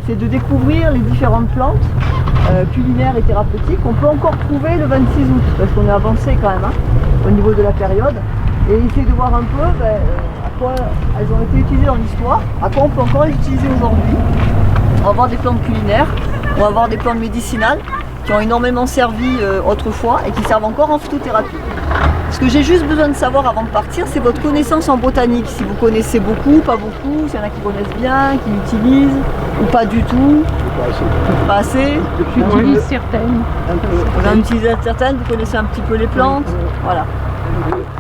c'est de découvrir les différentes plantes culinaires et thérapeutiques qu'on peut encore trouver le 26 août, parce qu'on est avancé quand même au niveau de la période, et essayer de voir un peu à quoi elles ont été utilisées dans l'histoire, à quoi on peut encore les utiliser aujourd'hui. On va voir des plantes culinaires, on va voir des plantes médicinales qui ont énormément servi autrefois et qui servent encore en phytothérapie. Ce que j'ai juste besoin de savoir avant de partir, c'est votre connaissance en botanique. Si vous connaissez beaucoup, pas beaucoup, s'il y en a qui connaissent bien, qui utilisent, ou pas du tout. Pas assez. J'utilise certaines. Vous en utilisez certaines, vous connaissez un petit peu les plantes. Voilà.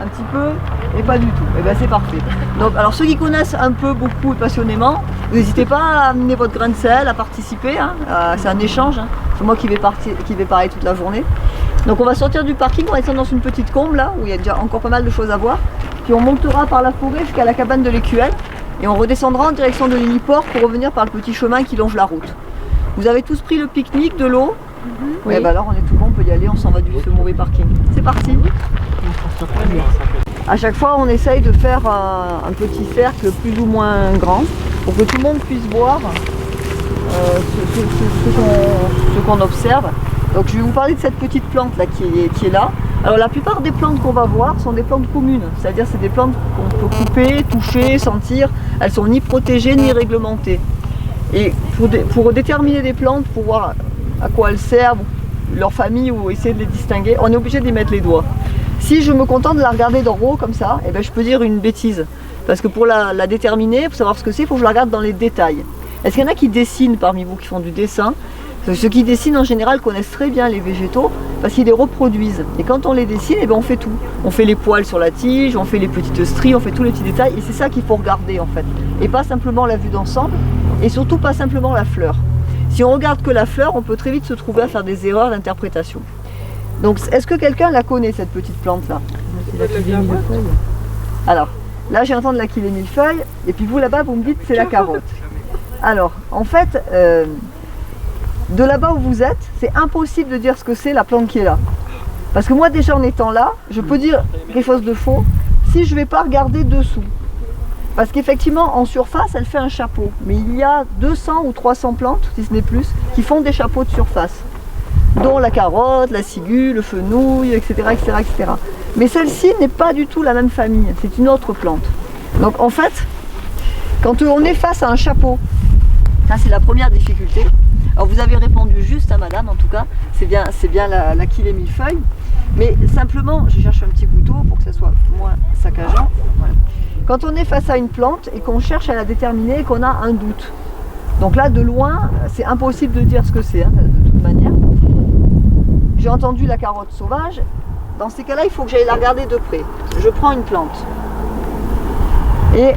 Un petit peu et pas du tout. Et bien c'est parfait. Donc, alors ceux qui connaissent un peu, beaucoup et passionnément, n'hésitez pas à amener votre grain de sel, à participer. C'est un échange. C'est moi qui vais parler toute la journée. Donc on va sortir du parking, on va descendre dans une petite combe là, où il y a déjà encore pas mal de choses à voir. Puis on montera par la forêt jusqu'à la cabane de l'Écuelle. Et on redescendra en direction de l'Uniport pour revenir par le petit chemin qui longe la route. Vous avez tous pris le pique-nique, de l'eau? Oui. Et ben alors on est tout bon, on peut y aller, on s'en va du ce mauvais parking. C'est parti. À chaque fois on essaye de faire un petit cercle plus ou moins grand pour que tout le monde puisse voir ce qu'on observe. Donc je vais vous parler de cette petite plante là qui est là. Alors la plupart des plantes qu'on va voir sont des plantes communes, c'est-à-dire c'est des plantes qu'on peut couper, toucher, sentir. Elles sont ni protégées ni réglementées. Et pour déterminer des plantes, pour voir à quoi elles servent, leur famille ou essayer de les distinguer, on est obligé d'y mettre les doigts. Si je me contente de la regarder d'en haut comme ça, eh ben je peux dire une bêtise. Parce que pour la déterminer, pour savoir ce que c'est, il faut que je la regarde dans les détails. Est-ce qu'il y en a qui dessinent parmi vous, qui font du dessin? Ceux qui dessinent en général connaissent très bien les végétaux parce qu'ils les reproduisent. Et quand on les dessine, eh ben on fait tout. On fait les poils sur la tige, on fait les petites stries, on fait tous les petits détails. Et c'est ça qu'il faut regarder en fait. Et pas simplement la vue d'ensemble. Et surtout pas simplement la fleur. Si on regarde que la fleur, on peut très vite se trouver à faire des erreurs d'interprétation. Donc est-ce que quelqu'un la connaît cette petite plante là? Alors là j'ai entendu la millefeuille. Et puis vous là-bas vous me dites c'est la carotte. Alors en fait... de là-bas où vous êtes, c'est impossible de dire ce que c'est la plante qui est là. Parce que moi déjà en étant là, je peux dire quelque chose de faux si je ne vais pas regarder dessous. Parce qu'effectivement en surface elle fait un chapeau. Mais il y a 200 ou 300 plantes, si ce n'est plus, qui font des chapeaux de surface. Dont la carotte, la ciguë, le fenouil, etc. etc., etc. Mais celle-ci n'est pas du tout la même famille, c'est une autre plante. Donc en fait, quand on est face à un chapeau, ça c'est la première difficulté. Alors vous avez répondu juste à madame, en tout cas, c'est bien la millefeuille. Mais simplement, je cherche un petit couteau pour que ça soit moins saccageant. Voilà. Quand on est face à une plante et qu'on cherche à la déterminer et qu'on a un doute. Donc là, de loin, c'est impossible de dire ce que c'est, de toute manière. J'ai entendu la carotte sauvage. Dans ces cas-là, il faut que j'aille la regarder de près. Je prends une plante et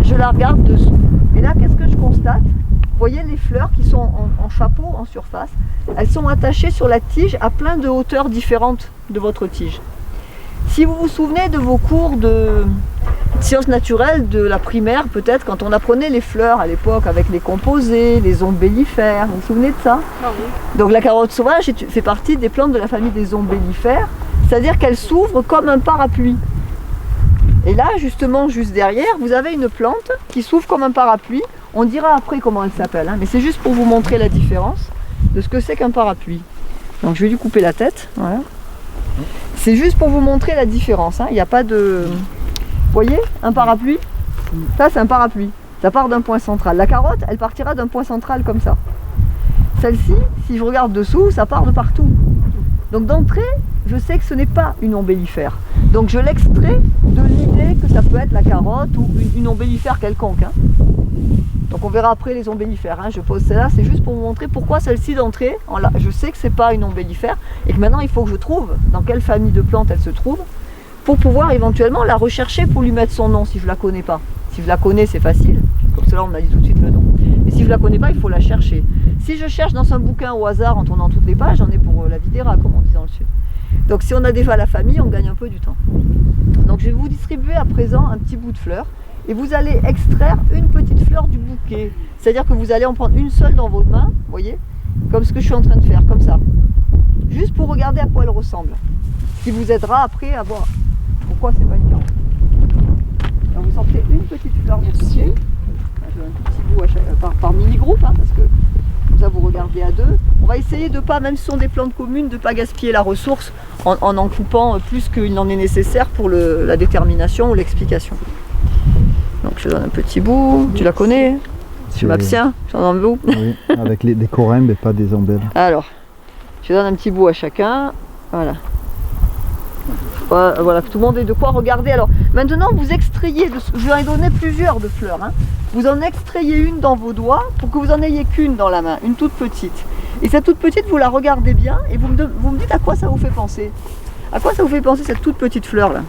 je la regarde dessous. Et là, qu'est-ce que je constate ? Vous voyez les fleurs qui sont en chapeau, en surface, elles sont attachées sur la tige à plein de hauteurs différentes de votre tige. Si vous vous souvenez de vos cours de sciences naturelles, de la primaire peut-être, quand on apprenait les fleurs à l'époque avec les composés, les ombellifères, vous vous souvenez de ça? Ah oui. Donc la carotte sauvage fait partie des plantes de la famille des ombellifères, c'est-à-dire qu'elle s'ouvre comme un parapluie. Et là, justement, juste derrière, vous avez une plante qui s'ouvre comme un parapluie. On dira après comment elle s'appelle, mais c'est juste pour vous montrer la différence de ce que c'est qu'un parapluie. Donc je vais lui couper la tête, voilà. C'est juste pour vous montrer la différence, il n'y a pas de... Vous voyez, un parapluie, ça c'est un parapluie, ça part d'un point central. La carotte, elle partira d'un point central comme ça. Celle-ci, si je regarde dessous, ça part de partout. Donc d'entrée, je sais que ce n'est pas une ombellifère. Donc je l'extrais de l'idée que ça peut être la carotte ou une ombellifère quelconque. Donc on verra après les ombellifères. Je pose celle-là, c'est juste pour vous montrer pourquoi celle-ci d'entrée, je sais que c'est pas une ombellifère et que maintenant il faut que je trouve dans quelle famille de plantes elle se trouve pour pouvoir éventuellement la rechercher pour lui mettre son nom si je la connais pas. Si je la connais, c'est facile. Comme cela, on m'a dit tout de suite le nom. Mais si je la connais pas, il faut la chercher. Si je cherche dans un bouquin au hasard en tournant toutes les pages, j'en ai pour la vie des rats, comme on dit dans le sud. Donc si on a déjà la famille, on gagne un peu du temps. Donc je vais vous distribuer à présent un petit bout de fleur et vous allez extraire une petite fleur du bouquet. C'est-à-dire que vous allez en prendre une seule dans vos mains, vous voyez, comme ce que je suis en train de faire, comme ça. Juste pour regarder à quoi elle ressemble. Ce qui vous aidera après à voir pourquoi c'est pas une carotte. Donc vous sortez une petite fleur du bouquet. J'ai un tout petit bout par mini-groupe, hein, parce que comme ça vous regardez à deux. On va essayer de pas, même si ce sont des plantes communes, de ne pas gaspiller la ressource en coupant plus qu'il n'en est nécessaire pour la détermination ou l'explication. Donc je donne un petit bout, tu la connais? Tu m'abstiens? J'en ai un bout. Oui, avec des corymbes et pas des ombelles. Alors, je donne un petit bout à chacun. Voilà. Voilà, que tout le monde ait de quoi regarder. Alors, maintenant, vous extrayez, je vous en ai donné plusieurs de fleurs. Hein. Vous en extrayez une dans vos doigts pour que vous en ayez qu'une dans la main, une toute petite. Et cette toute petite, vous la regardez bien et vous me dites à quoi ça vous fait penser. À quoi ça vous fait penser cette toute petite fleur là?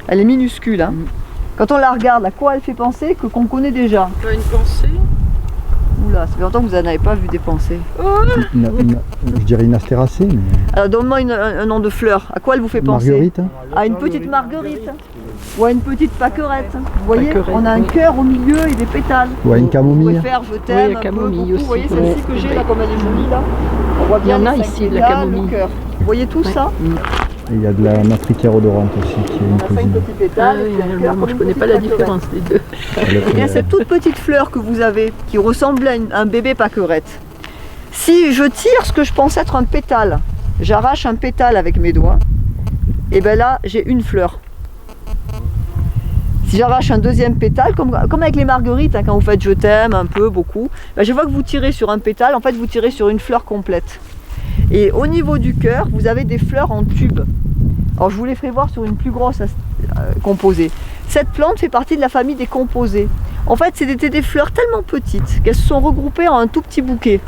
Elle est minuscule. Hein. Quand on la regarde, à quoi elle fait penser qu'on connaît déjà? Une pensée. Oula, ça fait longtemps que vous n'en avez pas vu des pensées. Je dirais une astéracée. Mais... Alors donne-moi un nom de fleur. À quoi elle vous fait penser? Marguerite. Hein. À une petite marguerite. Ou à une petite pâquerette. Vous voyez, on a un cœur au milieu et des pétales. Ou à une camomille. Vous pouvez faire je t'aime, oui, camomille aussi. Vous voyez celle-ci que j'ai là, comme elle est jolie là. On voit bien il y en a les ici, pétales, de la camomille. le cœur. Vous voyez tout ça? Et il y a de la matricaire odorante aussi qui est une On a 5 cousine. petits pétales. et puis un cœur moi comme je une connais petite pas la pâquerette. différence des deux. Eh bien, cette toute petite fleur que vous avez, qui ressemble à un bébé pâquerette, si je tire ce que je pense être un pétale, j'arrache un pétale avec mes doigts, et bien là, j'ai une fleur. Si j'arrache un deuxième pétale, comme avec les marguerites, hein, quand vous faites je t'aime, un peu, beaucoup, ben je vois que vous tirez sur un pétale, en fait vous tirez sur une fleur complète. Et au niveau du cœur, vous avez des fleurs en tube. Alors je vous les ferai voir sur une plus grosse composée. Cette plante fait partie de la famille des composées. En fait, c'était des fleurs tellement petites qu'elles se sont regroupées en un tout petit bouquet.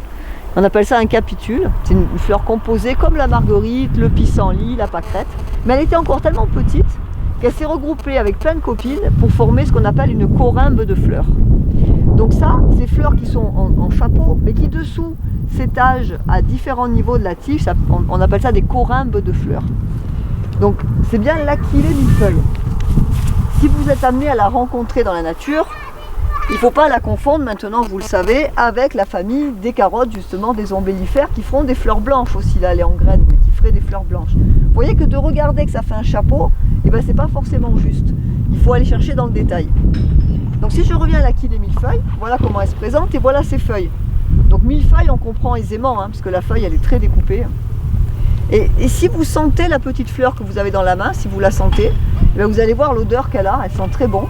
On appelle ça un capitule. C'est une fleur composée comme la marguerite, le pissenlit, la pâquerette. Mais elle était encore tellement petite qu'elle s'est regroupée avec plein de copines pour former ce qu'on appelle une corymbe de fleurs. Donc ça, ces fleurs qui sont en chapeau, mais qui dessous s'étagent à différents niveaux de la tige, on appelle ça des corymbes de fleurs. Donc c'est bien l'Achillée millefeuille. Si vous êtes amené à la rencontrer dans la nature, il ne faut pas la confondre, maintenant vous le savez, avec la famille des carottes, justement des ombellifères qui feront des fleurs blanches aussi, là elle est en graines, mais qui feraient des fleurs blanches. Vous voyez que de regarder que ça fait un chapeau, eh ben, c'est pas forcément juste. Il faut aller chercher dans le détail. Donc si je reviens à l'Achillée millefeuille, voilà comment elle se présente et voilà ses feuilles. Donc millefeuille on comprend aisément, hein, parce que la feuille elle est très découpée. Et si vous sentez la petite fleur que vous avez dans la main, si vous la sentez, eh bien vous allez voir l'odeur qu'elle a, elle sent très bon.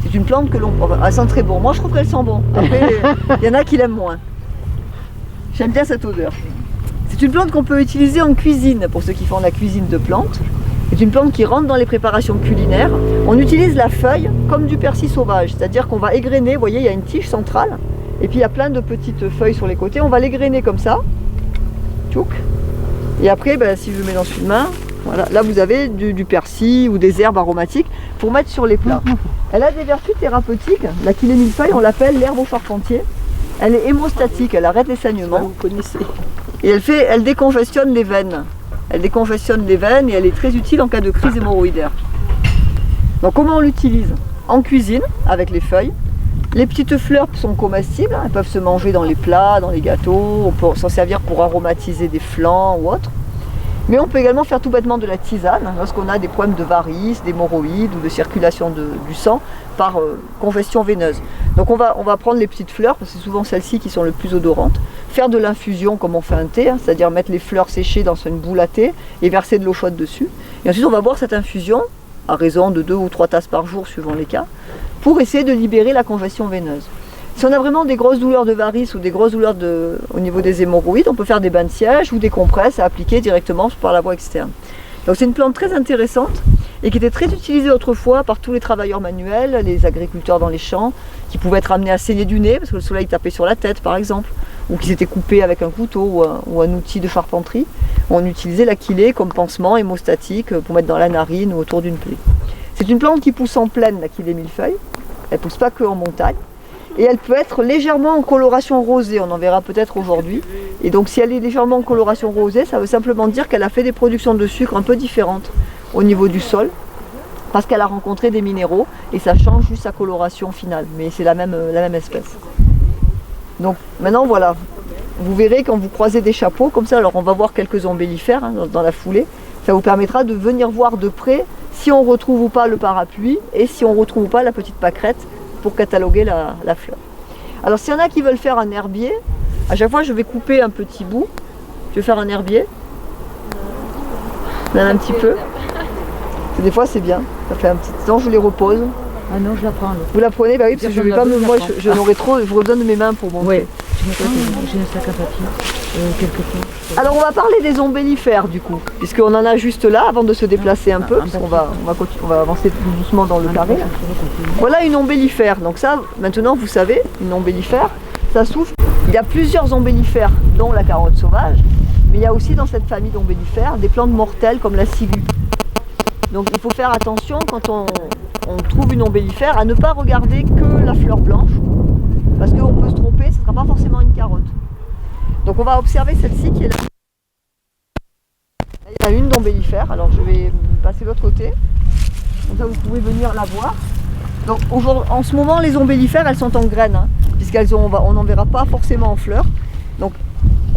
C'est une plante que elle sent très bon. Moi je trouve qu'elle sent bon. Après, il y en a qui l'aiment moins. J'aime bien cette odeur. C'est une plante qu'on peut utiliser en cuisine, pour ceux qui font de la cuisine de plantes. C'est une plante qui rentre dans les préparations culinaires. On utilise la feuille comme du persil sauvage, c'est-à-dire qu'on va égrener, vous voyez, il y a une tige centrale, et puis il y a plein de petites feuilles sur les côtés. On va l'égrener comme ça. Tchouk. Et après, ben, si je mets dans une main, voilà, là vous avez du persil ou des herbes aromatiques pour mettre sur les plats. Elle a des vertus thérapeutiques. L'Achillée millefeuille, on l'appelle l'herbe au charpentier. Elle est hémostatique, elle arrête les saignements. Vous connaissez. Et elle décongestionne les veines. Elle décongestionne les veines et elle est très utile en cas de crise hémorroïdaire. Donc comment on l'utilise? En cuisine, avec les feuilles. Les petites fleurs sont comestibles, hein, elles peuvent se manger dans les plats, dans les gâteaux, on peut s'en servir pour aromatiser des flancs ou autre. Mais on peut également faire tout bêtement de la tisane, lorsqu'on a des problèmes de varices, d'hémorroïdes ou de circulation du sang par congestion veineuse. Donc on va prendre les petites fleurs, parce que c'est souvent celles-ci qui sont les plus odorantes, faire de l'infusion comme on fait un thé, hein, c'est-à-dire mettre les fleurs séchées dans une boule à thé et verser de l'eau chaude dessus. Et ensuite on va boire cette infusion, à raison de 2 ou 3 tasses par jour suivant les cas, pour essayer de libérer la congestion veineuse. Si on a vraiment des grosses douleurs de varices ou des grosses douleurs au niveau des hémorroïdes, on peut faire des bains de siège ou des compresses à appliquer directement par la voie externe. Donc c'est une plante très intéressante et qui était très utilisée autrefois par tous les travailleurs manuels, les agriculteurs dans les champs, qui pouvaient être amenés à saigner du nez parce que le soleil tapait sur la tête par exemple, ou qui s'étaient coupés avec un couteau ou un outil de charpenterie. On utilisait l'Achillée comme pansement hémostatique pour mettre dans la narine ou autour d'une plaie. C'est une plante qui pousse en plaine, l'Achillée millefeuille. Elle ne pousse pas que en montagne. Et elle peut être légèrement en coloration rosée, on en verra peut-être aujourd'hui. Et donc si elle est légèrement en coloration rosée, ça veut simplement dire qu'elle a fait des productions de sucre un peu différentes au niveau du sol, parce qu'elle a rencontré des minéraux et ça change juste sa coloration finale, mais c'est la même espèce. Donc maintenant voilà, vous verrez quand vous croisez des chapeaux comme ça, alors on va voir quelques ombellifères hein, dans la foulée, ça vous permettra de venir voir de près si on retrouve ou pas le parapluie et si on retrouve ou pas la petite pâquerette pour cataloguer la fleur. Alors s'il y en a qui veulent faire un herbier, à chaque fois je vais couper un petit bout. Tu veux faire un herbier? Même un petit peu. Des fois c'est bien, ça fait un petit temps, je les repose. Ah non, je la prends. Vous la prenez? Bah oui, parce que je vais pas me... Moi, je n'aurai trop, j'aurais besoin de mes mains pour monter. Ouais. J'ai un sac à papier, quelque chose. Alors on va parler des ombellifères du coup, puisqu'on en a juste là avant de se déplacer un peu, parce qu'on va avancer tout doucement dans le carré. Voilà une ombellifère, donc ça maintenant vous savez, une ombellifère, ça souffle. Il y a plusieurs ombellifères dont la carotte sauvage, mais il y a aussi dans cette famille d'ombellifères des plantes mortelles comme la ciguë. Donc il faut faire attention quand on trouve une ombellifère à ne pas regarder que la fleur blanche, parce qu'on peut se tromper, ce ne sera pas forcément une carotte. Donc on va observer celle-ci qui est là. Il y a une d'ombellifère, alors je vais passer de l'autre côté, comme ça vous pouvez venir la voir. Donc en ce moment les ombellifères elles sont en graines, hein, on n'en verra pas forcément en fleurs. Donc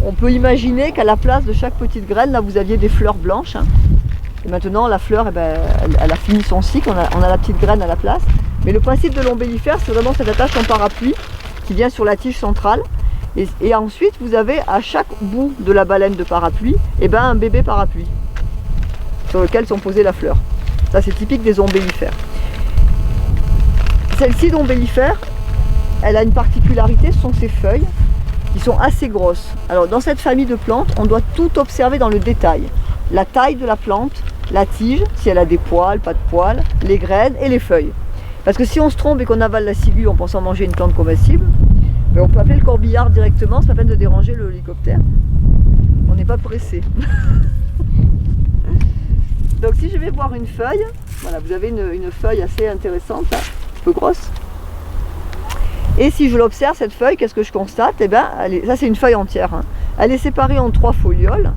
on peut imaginer qu'à la place de chaque petite graine, là vous aviez des fleurs blanches. Hein. Et maintenant la fleur, eh ben, elle a fini son cycle, on a la petite graine à la place. Mais le principe de l'ombellifère, c'est vraiment cette attache en parapluie qui vient sur la tige centrale. Et ensuite, vous avez à chaque bout de la baleine de parapluie, eh ben, un bébé parapluie sur lequel sont posées la fleur. Ça, c'est typique des ombellifères. Celle-ci d'ombellifère, elle a une particularité, ce sont ses feuilles qui sont assez grosses. Alors, dans cette famille de plantes, on doit tout observer dans le détail. La taille de la plante, la tige, si elle a des poils, pas de poils, les graines et les feuilles. Parce que si on se trompe et qu'on avale la ciguë en pensant manger une plante comestible, ben on peut appeler le corbillard directement, c'est pas la peine de déranger l'hélicoptère. On n'est pas pressé. Donc si je vais voir une feuille, voilà, vous avez une feuille assez intéressante, là, un peu grosse. Et si je l'observe cette feuille, qu'est-ce que je constate? Eh ben, ça c'est une feuille entière. Hein. Elle est séparée en 3 folioles.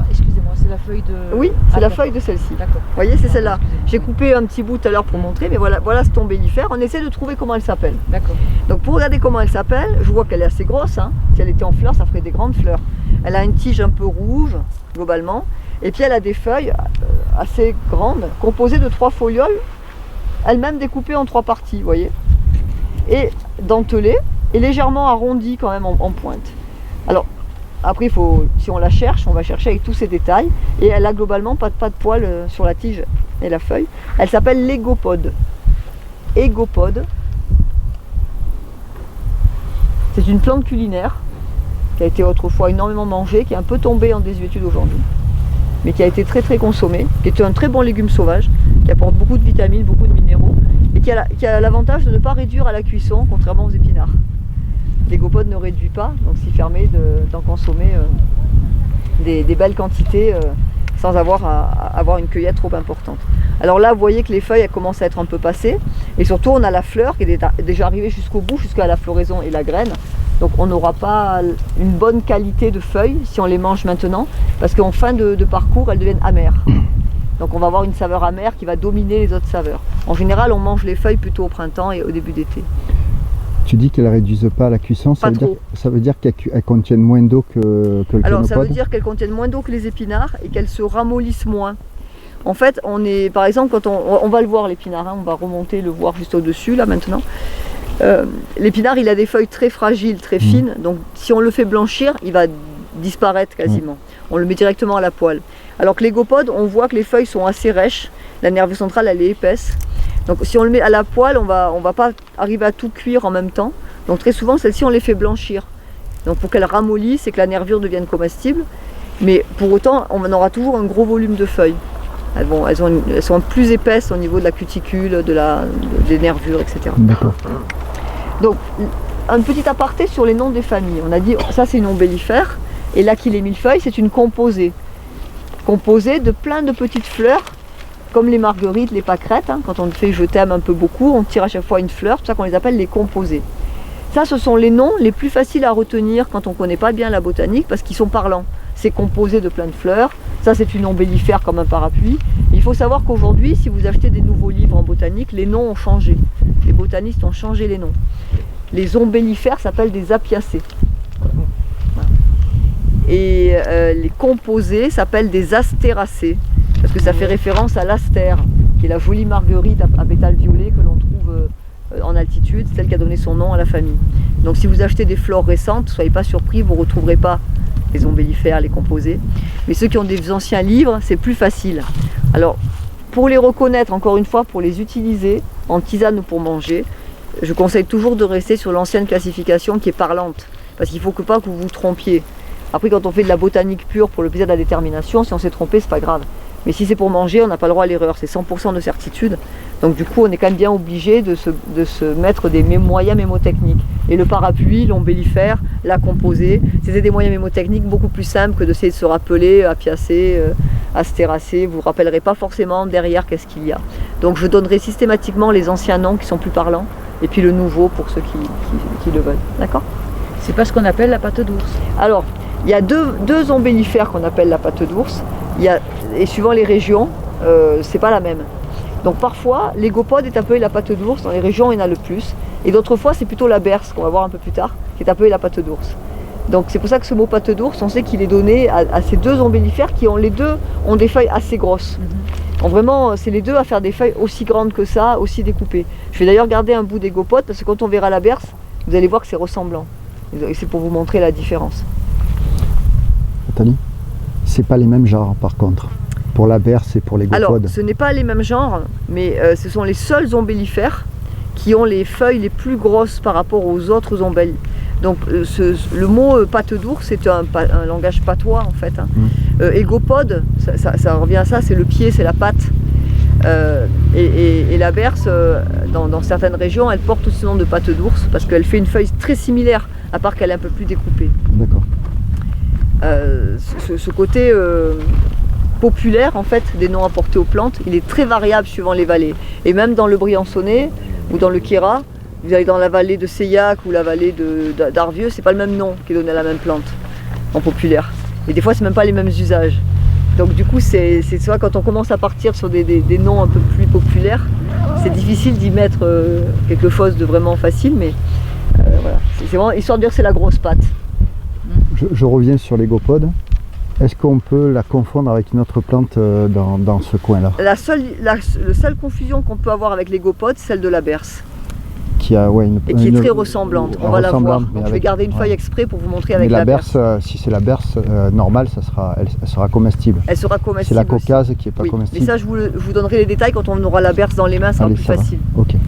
Excusez-moi, c'est la feuille de... Oui, c'est la feuille de celle-ci. D'accord. Vous voyez, c'est celle-là. J'ai coupé un petit bout tout à l'heure pour montrer, mais voilà cette ombellifère. On essaie de trouver comment elle s'appelle. D'accord. Donc pour regarder comment elle s'appelle, je vois qu'elle est assez grosse. Hein. Si elle était en fleurs, ça ferait des grandes fleurs. Elle a une tige un peu rouge, globalement. Et puis elle a des feuilles assez grandes, composées de 3 folioles, elles-mêmes découpées en 3 parties, vous voyez. Et dentelées, et légèrement arrondies quand même en pointe. Alors, après, si on la cherche, on va chercher avec tous ces détails. Et elle a globalement pas de poils sur la tige et la feuille. Elle s'appelle l'égopode. Égopode. C'est une plante culinaire qui a été autrefois énormément mangée, qui est un peu tombée en désuétude aujourd'hui, mais qui a été très très consommée, qui est un très bon légume sauvage, qui apporte beaucoup de vitamines, beaucoup de minéraux, et qui a l'avantage de ne pas réduire à la cuisson, contrairement aux épinards. L'égopode ne réduit pas, donc s'il permet d'en consommer des belles quantités sans avoir à avoir une cueillette trop importante. Alors là, vous voyez que les feuilles elles commencent à être un peu passées, et surtout on a la fleur qui est déjà arrivée jusqu'au bout, jusqu'à la floraison et la graine. Donc on n'aura pas une bonne qualité de feuilles si on les mange maintenant, parce qu'en fin de parcours, elles deviennent amères. Donc on va avoir une saveur amère qui va dominer les autres saveurs. En général, on mange les feuilles plutôt au printemps et au début d'été. Tu dis qu'elles ne réduisent pas la cuisson, ça veut dire qu'elles contiennent moins d'eau que le quénopode? Alors ça veut dire qu'elles contiennent moins d'eau que les épinards et qu'elles se ramollissent moins. En fait, par exemple, quand on va le voir l'épinard, hein, on va remonter le voir juste au-dessus là maintenant. L'épinard il a des feuilles très fragiles, très fines, donc si on le fait blanchir, il va disparaître quasiment. On le met directement à la poêle. Alors que l'égopode, on voit que les feuilles sont assez rêches, la nervure centrale elle est épaisse. Donc si on le met à la poêle, on va pas arriver à tout cuire en même temps. Donc très souvent, celles-ci, on les fait blanchir. Donc pour qu'elles ramollissent et que la nervure devienne comestible. Mais pour autant, on aura toujours un gros volume de feuilles. Elles sont plus épaisses au niveau de la cuticule, des nervures, etc. D'accord. Donc un petit aparté sur les noms des familles. On a dit, ça c'est une ombellifère, et l'Achillée millefeuille, c'est une composée. Composée de plein de petites fleurs, comme les marguerites, les pâquerettes, hein, quand on fait je t'aime un peu beaucoup, on tire à chaque fois une fleur, c'est pour ça qu'on les appelle les composés. Ça, ce sont les noms les plus faciles à retenir quand on ne connaît pas bien la botanique, parce qu'ils sont parlants. C'est composé de plein de fleurs, ça c'est une ombellifère comme un parapluie. Il faut savoir qu'aujourd'hui, si vous achetez des nouveaux livres en botanique, les noms ont changé. Les botanistes ont changé les noms. Les ombellifères s'appellent des apiacées. Et les composés s'appellent des astéracées, parce que ça fait référence à l'astère, qui est la jolie marguerite à pétales violets que l'on trouve en altitude, c'est celle qui a donné son nom à la famille. Donc si vous achetez des fleurs récentes, ne soyez pas surpris, vous ne retrouverez pas les ombellifères, les composés. Mais ceux qui ont des anciens livres, c'est plus facile. Alors, pour les reconnaître, encore une fois, pour les utiliser en tisane ou pour manger, je conseille toujours de rester sur l'ancienne classification qui est parlante. Parce qu'il ne faut pas que vous vous trompiez. Après, quand on fait de la botanique pure pour le plaisir de la détermination, si on s'est trompé, c'est pas grave. Mais si c'est pour manger, on n'a pas le droit à l'erreur, c'est 100% de certitude. Donc du coup, on est quand même bien obligé de se mettre des moyens mémotechniques. Et le parapluie, l'ombellifère, la composée, c'était des moyens mémotechniques beaucoup plus simples que d'essayer de se rappeler, à piasser, à se terrasser. Vous ne vous rappellerez pas forcément derrière qu'est-ce qu'il y a. Donc je donnerai systématiquement les anciens noms qui sont plus parlants, et puis le nouveau pour ceux qui le veulent. D'accord ? C'est pas ce qu'on appelle la pâte d'ours. Alors, il y a deux ombellifères qu'on appelle la pâte d'ours. Et suivant les régions, c'est pas la même. Donc parfois, l'égopode est appelé la pâte d'ours. Dans les régions, il y en a le plus. Et d'autres fois, c'est plutôt la berce, qu'on va voir un peu plus tard, qui est appelée la pâte d'ours. Donc c'est pour ça que ce mot pâte d'ours, on sait qu'il est donné à ces deux ombellifères qui ont les deux ont des feuilles assez grosses. Donc vraiment, c'est les deux à faire des feuilles aussi grandes que ça, aussi découpées. Je vais d'ailleurs garder un bout d'égopode parce que quand on verra la berce, vous allez voir que c'est ressemblant. Et c'est pour vous montrer la différence. Nathalie, c'est pas les mêmes genres par contre, pour la berce et pour les Alors, gopodes. ce n'est pas les mêmes genres, mais ce sont les seuls ombellifères qui ont les feuilles les plus grosses par rapport aux autres ombelles. Donc le mot pâte d'ours, c'est un langage patois en fait. Hein. Égopode, ça revient à ça, c'est le pied, c'est la patte. Et la berce, dans certaines régions, elle porte aussi le nom de pâte d'ours parce qu'elle fait une feuille très similaire, à part qu'elle est un peu plus découpée. D'accord. Ce côté populaire en fait des noms apportés aux plantes, il est très variable suivant les vallées. Et même dans le Briançonnais ou dans le Queyras, vous allez dans la vallée de Seillac ou la vallée d'Arvieux, c'est pas le même nom qui est donné à la même plante en populaire. Et des fois, c'est même pas les mêmes usages. Donc du coup, c'est soit quand on commence à partir sur des noms un peu plus populaires, c'est difficile d'y mettre quelque chose de vraiment facile, mais voilà. C'est vraiment histoire de dire que c'est la grosse pâte. Je reviens sur l'égopode. Est-ce qu'on peut la confondre avec une autre plante dans ce coin-là? La seule confusion qu'on peut avoir avec l'égopode, c'est celle de la berce. Qui a, ouais, et qui est très ressemblante, on va la voir. Donc je vais garder une feuille exprès pour vous montrer avec la berce. Si c'est la berce normale, elle sera comestible. Elle sera comestible. C'est la caucase qui n'est pas comestible. Mais ça, je vous donnerai les détails quand on aura la berce dans les mains, c'est plus facile. Ok. Est-ce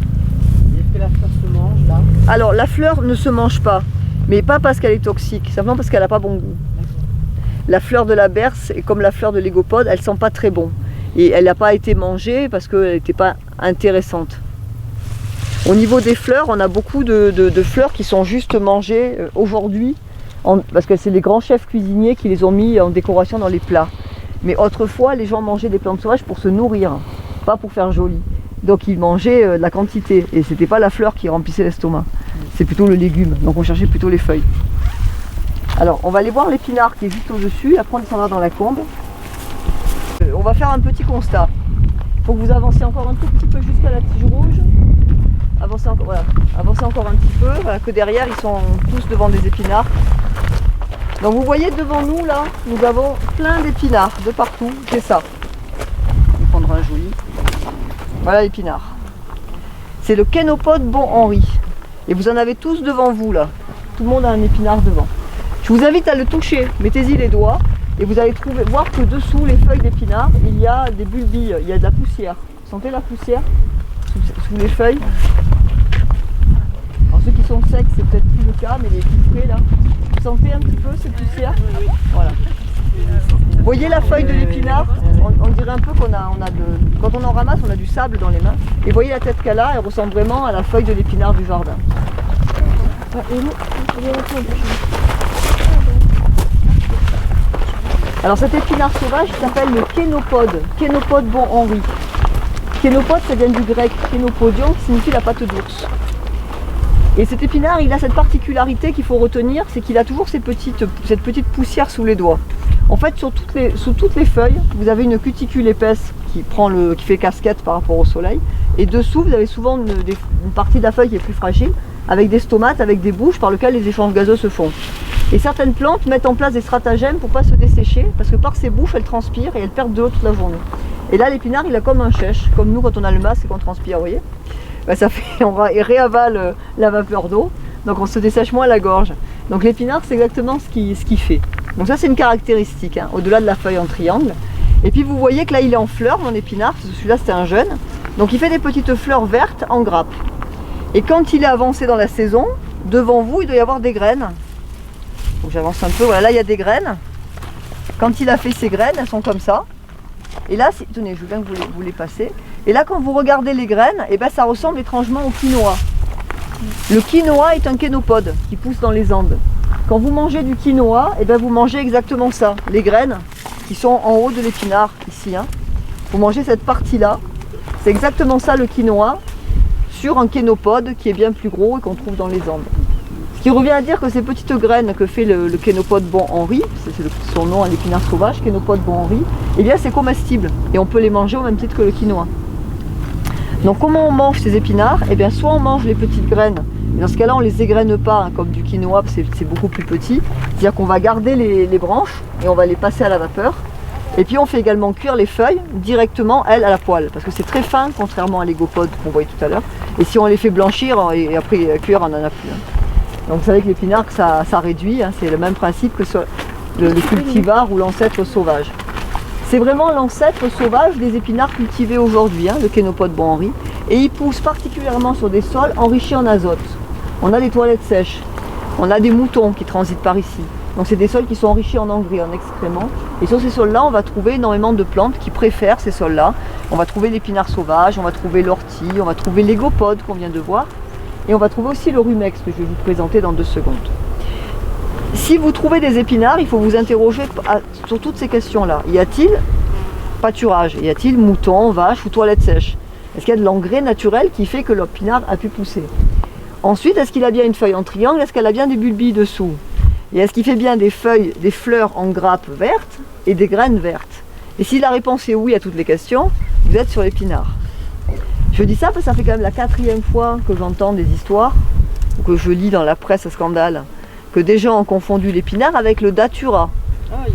que la fleur se mange là? Alors la fleur ne se mange pas, mais pas parce qu'elle est toxique, simplement parce qu'elle n'a pas bon goût. La fleur de la berce, et comme la fleur de l'égopode, elle ne sent pas très bon. Et elle n'a pas été mangée parce qu'elle n'était pas intéressante. Au niveau des fleurs, on a beaucoup de fleurs qui sont juste mangées aujourd'hui, parce que c'est les grands chefs cuisiniers qui les ont mis en décoration dans les plats. Mais autrefois, les gens mangeaient des plantes sauvages pour se nourrir, pas pour faire joli. Donc ils mangeaient de la quantité, et c'était pas la fleur qui remplissait l'estomac, c'est plutôt le légume, donc on cherchait plutôt les feuilles. Alors on va aller voir l'épinard qui est juste au-dessus, après on descendra dans la combe. On va faire un petit constat. Il faut que vous avanciez encore un tout petit peu jusqu'à la tige rouge. Avancez encore, voilà. Avancez encore un petit peu, voilà, que derrière ils sont tous devant des épinards. Donc vous voyez devant nous là, nous avons plein d'épinards de partout, c'est ça. Je vais prendre un joli. Voilà l'épinard. C'est le Kénopode Bon Henri. Et vous en avez tous devant vous là. Tout le monde a un épinard devant. Je vous invite à le toucher, mettez-y les doigts et vous allez voir que dessous les feuilles d'épinard, il y a des bulbilles, il y a de la poussière. Vous sentez la poussière sous les feuilles? Alors ceux qui sont secs, c'est peut-être plus le cas, mais les plus frais là, vous sentez un petit peu cette poussière? Voilà. Vous voyez la feuille de l'épinard? On dirait un peu qu'on a quand on en ramasse, on a du sable dans les mains. Et vous voyez la tête qu'elle a, elle ressemble vraiment à la feuille de l'épinard du jardin. Alors cet épinard sauvage s'appelle le Kénopode, Kénopode Bon Henri. Kénopode, ça vient du grec kénopodion, qui signifie la pâte d'ours. Et cet épinard, il a cette particularité qu'il faut retenir, c'est qu'il a toujours cette petite poussière sous les doigts. En fait, sous toutes les feuilles, vous avez une cuticule épaisse qui fait casquette par rapport au soleil. Et dessous, vous avez souvent une partie de la feuille qui est plus fragile, avec des stomates, avec des bouches par lesquelles les échanges gazeux se font. Et certaines plantes mettent en place des stratagèmes pour ne pas se dessécher, parce que par ces bouches, elles transpirent et elles perdent de l'eau toute la journée. Et là, l'épinard, il a comme un chèche, comme nous quand on a le masque et qu'on transpire, vous voyez. bah, il réavale la vapeur d'eau, donc on se dessèche moins la gorge. Donc l'épinard, c'est exactement ce qu'il fait. Donc ça, c'est une caractéristique, hein, au-delà de la feuille en triangle. Et puis vous voyez que là, il est en fleurs, mon épinard, parce que celui-là, c'était un jeune. Donc il fait des petites fleurs vertes en grappe. Et quand il est avancé dans la saison, devant vous, il doit y avoir des graines. Donc j'avance un peu, voilà, là, il y a des graines. Quand il a fait ses graines, elles sont comme ça. Et là, tenez, je veux bien que vous les passez. Et là, quand vous regardez les graines, eh ben, ça ressemble étrangement au quinoa. Le quinoa est un kénopode qui pousse dans les Andes. Quand vous mangez du quinoa, eh ben, vous mangez exactement ça. Les graines qui sont en haut de l'épinard, ici. Hein. Vous mangez cette partie-là. C'est exactement ça le quinoa, sur un kénopode qui est bien plus gros et qu'on trouve dans les Andes. Ce qui revient à dire que ces petites graines que fait le kénopode bon Henri, c'est son nom à l'épinard sauvage, kénopode bon Henri, eh bien c'est comestible et on peut les manger au même titre que le quinoa. Donc comment on mange ces épinards? Eh bien soit on mange les petites graines, et dans ce cas-là on les égrène pas hein, comme du quinoa, c'est beaucoup plus petit, c'est-à-dire qu'on va garder les branches et on va les passer à la vapeur. Et puis on fait également cuire les feuilles directement, elles, à la poêle, parce que c'est très fin, contrairement à l'égopode qu'on voyait tout à l'heure. Et si on les fait blanchir et après cuire, on n'en a plus. Donc vous savez que l'épinard, ça réduit, hein, c'est le même principe que le cultivar ou l'ancêtre sauvage. C'est vraiment l'ancêtre sauvage des épinards cultivés aujourd'hui, hein, le kénopode bon Henri. Et il pousse particulièrement sur des sols enrichis en azote. On a des toilettes sèches, on a des moutons qui transitent par ici. Donc c'est des sols qui sont enrichis en engrais, en excréments. Et sur ces sols-là, on va trouver énormément de plantes qui préfèrent ces sols-là. On va trouver l'épinard sauvage, on va trouver l'ortie, on va trouver l'égopode qu'on vient de voir. Et on va trouver aussi le rumex que je vais vous présenter dans 2 secondes. Si vous trouvez des épinards, il faut vous interroger sur toutes ces questions-là. Y a-t-il pâturage? Y a-t-il mouton, vache ou toilette sèche? Est-ce qu'il y a de l'engrais naturel qui fait que l'épinard a pu pousser? Ensuite, est-ce qu'il a bien une feuille en triangle? Est-ce qu'elle a bien des bulbilles dessous? Et est-ce qu'il fait bien des feuilles, des fleurs en grappes vertes et des graines vertes? Et si la réponse est oui à toutes les questions, vous êtes sur l'épinard. Je dis ça parce que ça fait quand même la 4e fois que j'entends des histoires, ou que je lis dans la presse à scandale, que des gens ont confondu l'épinard avec le datura.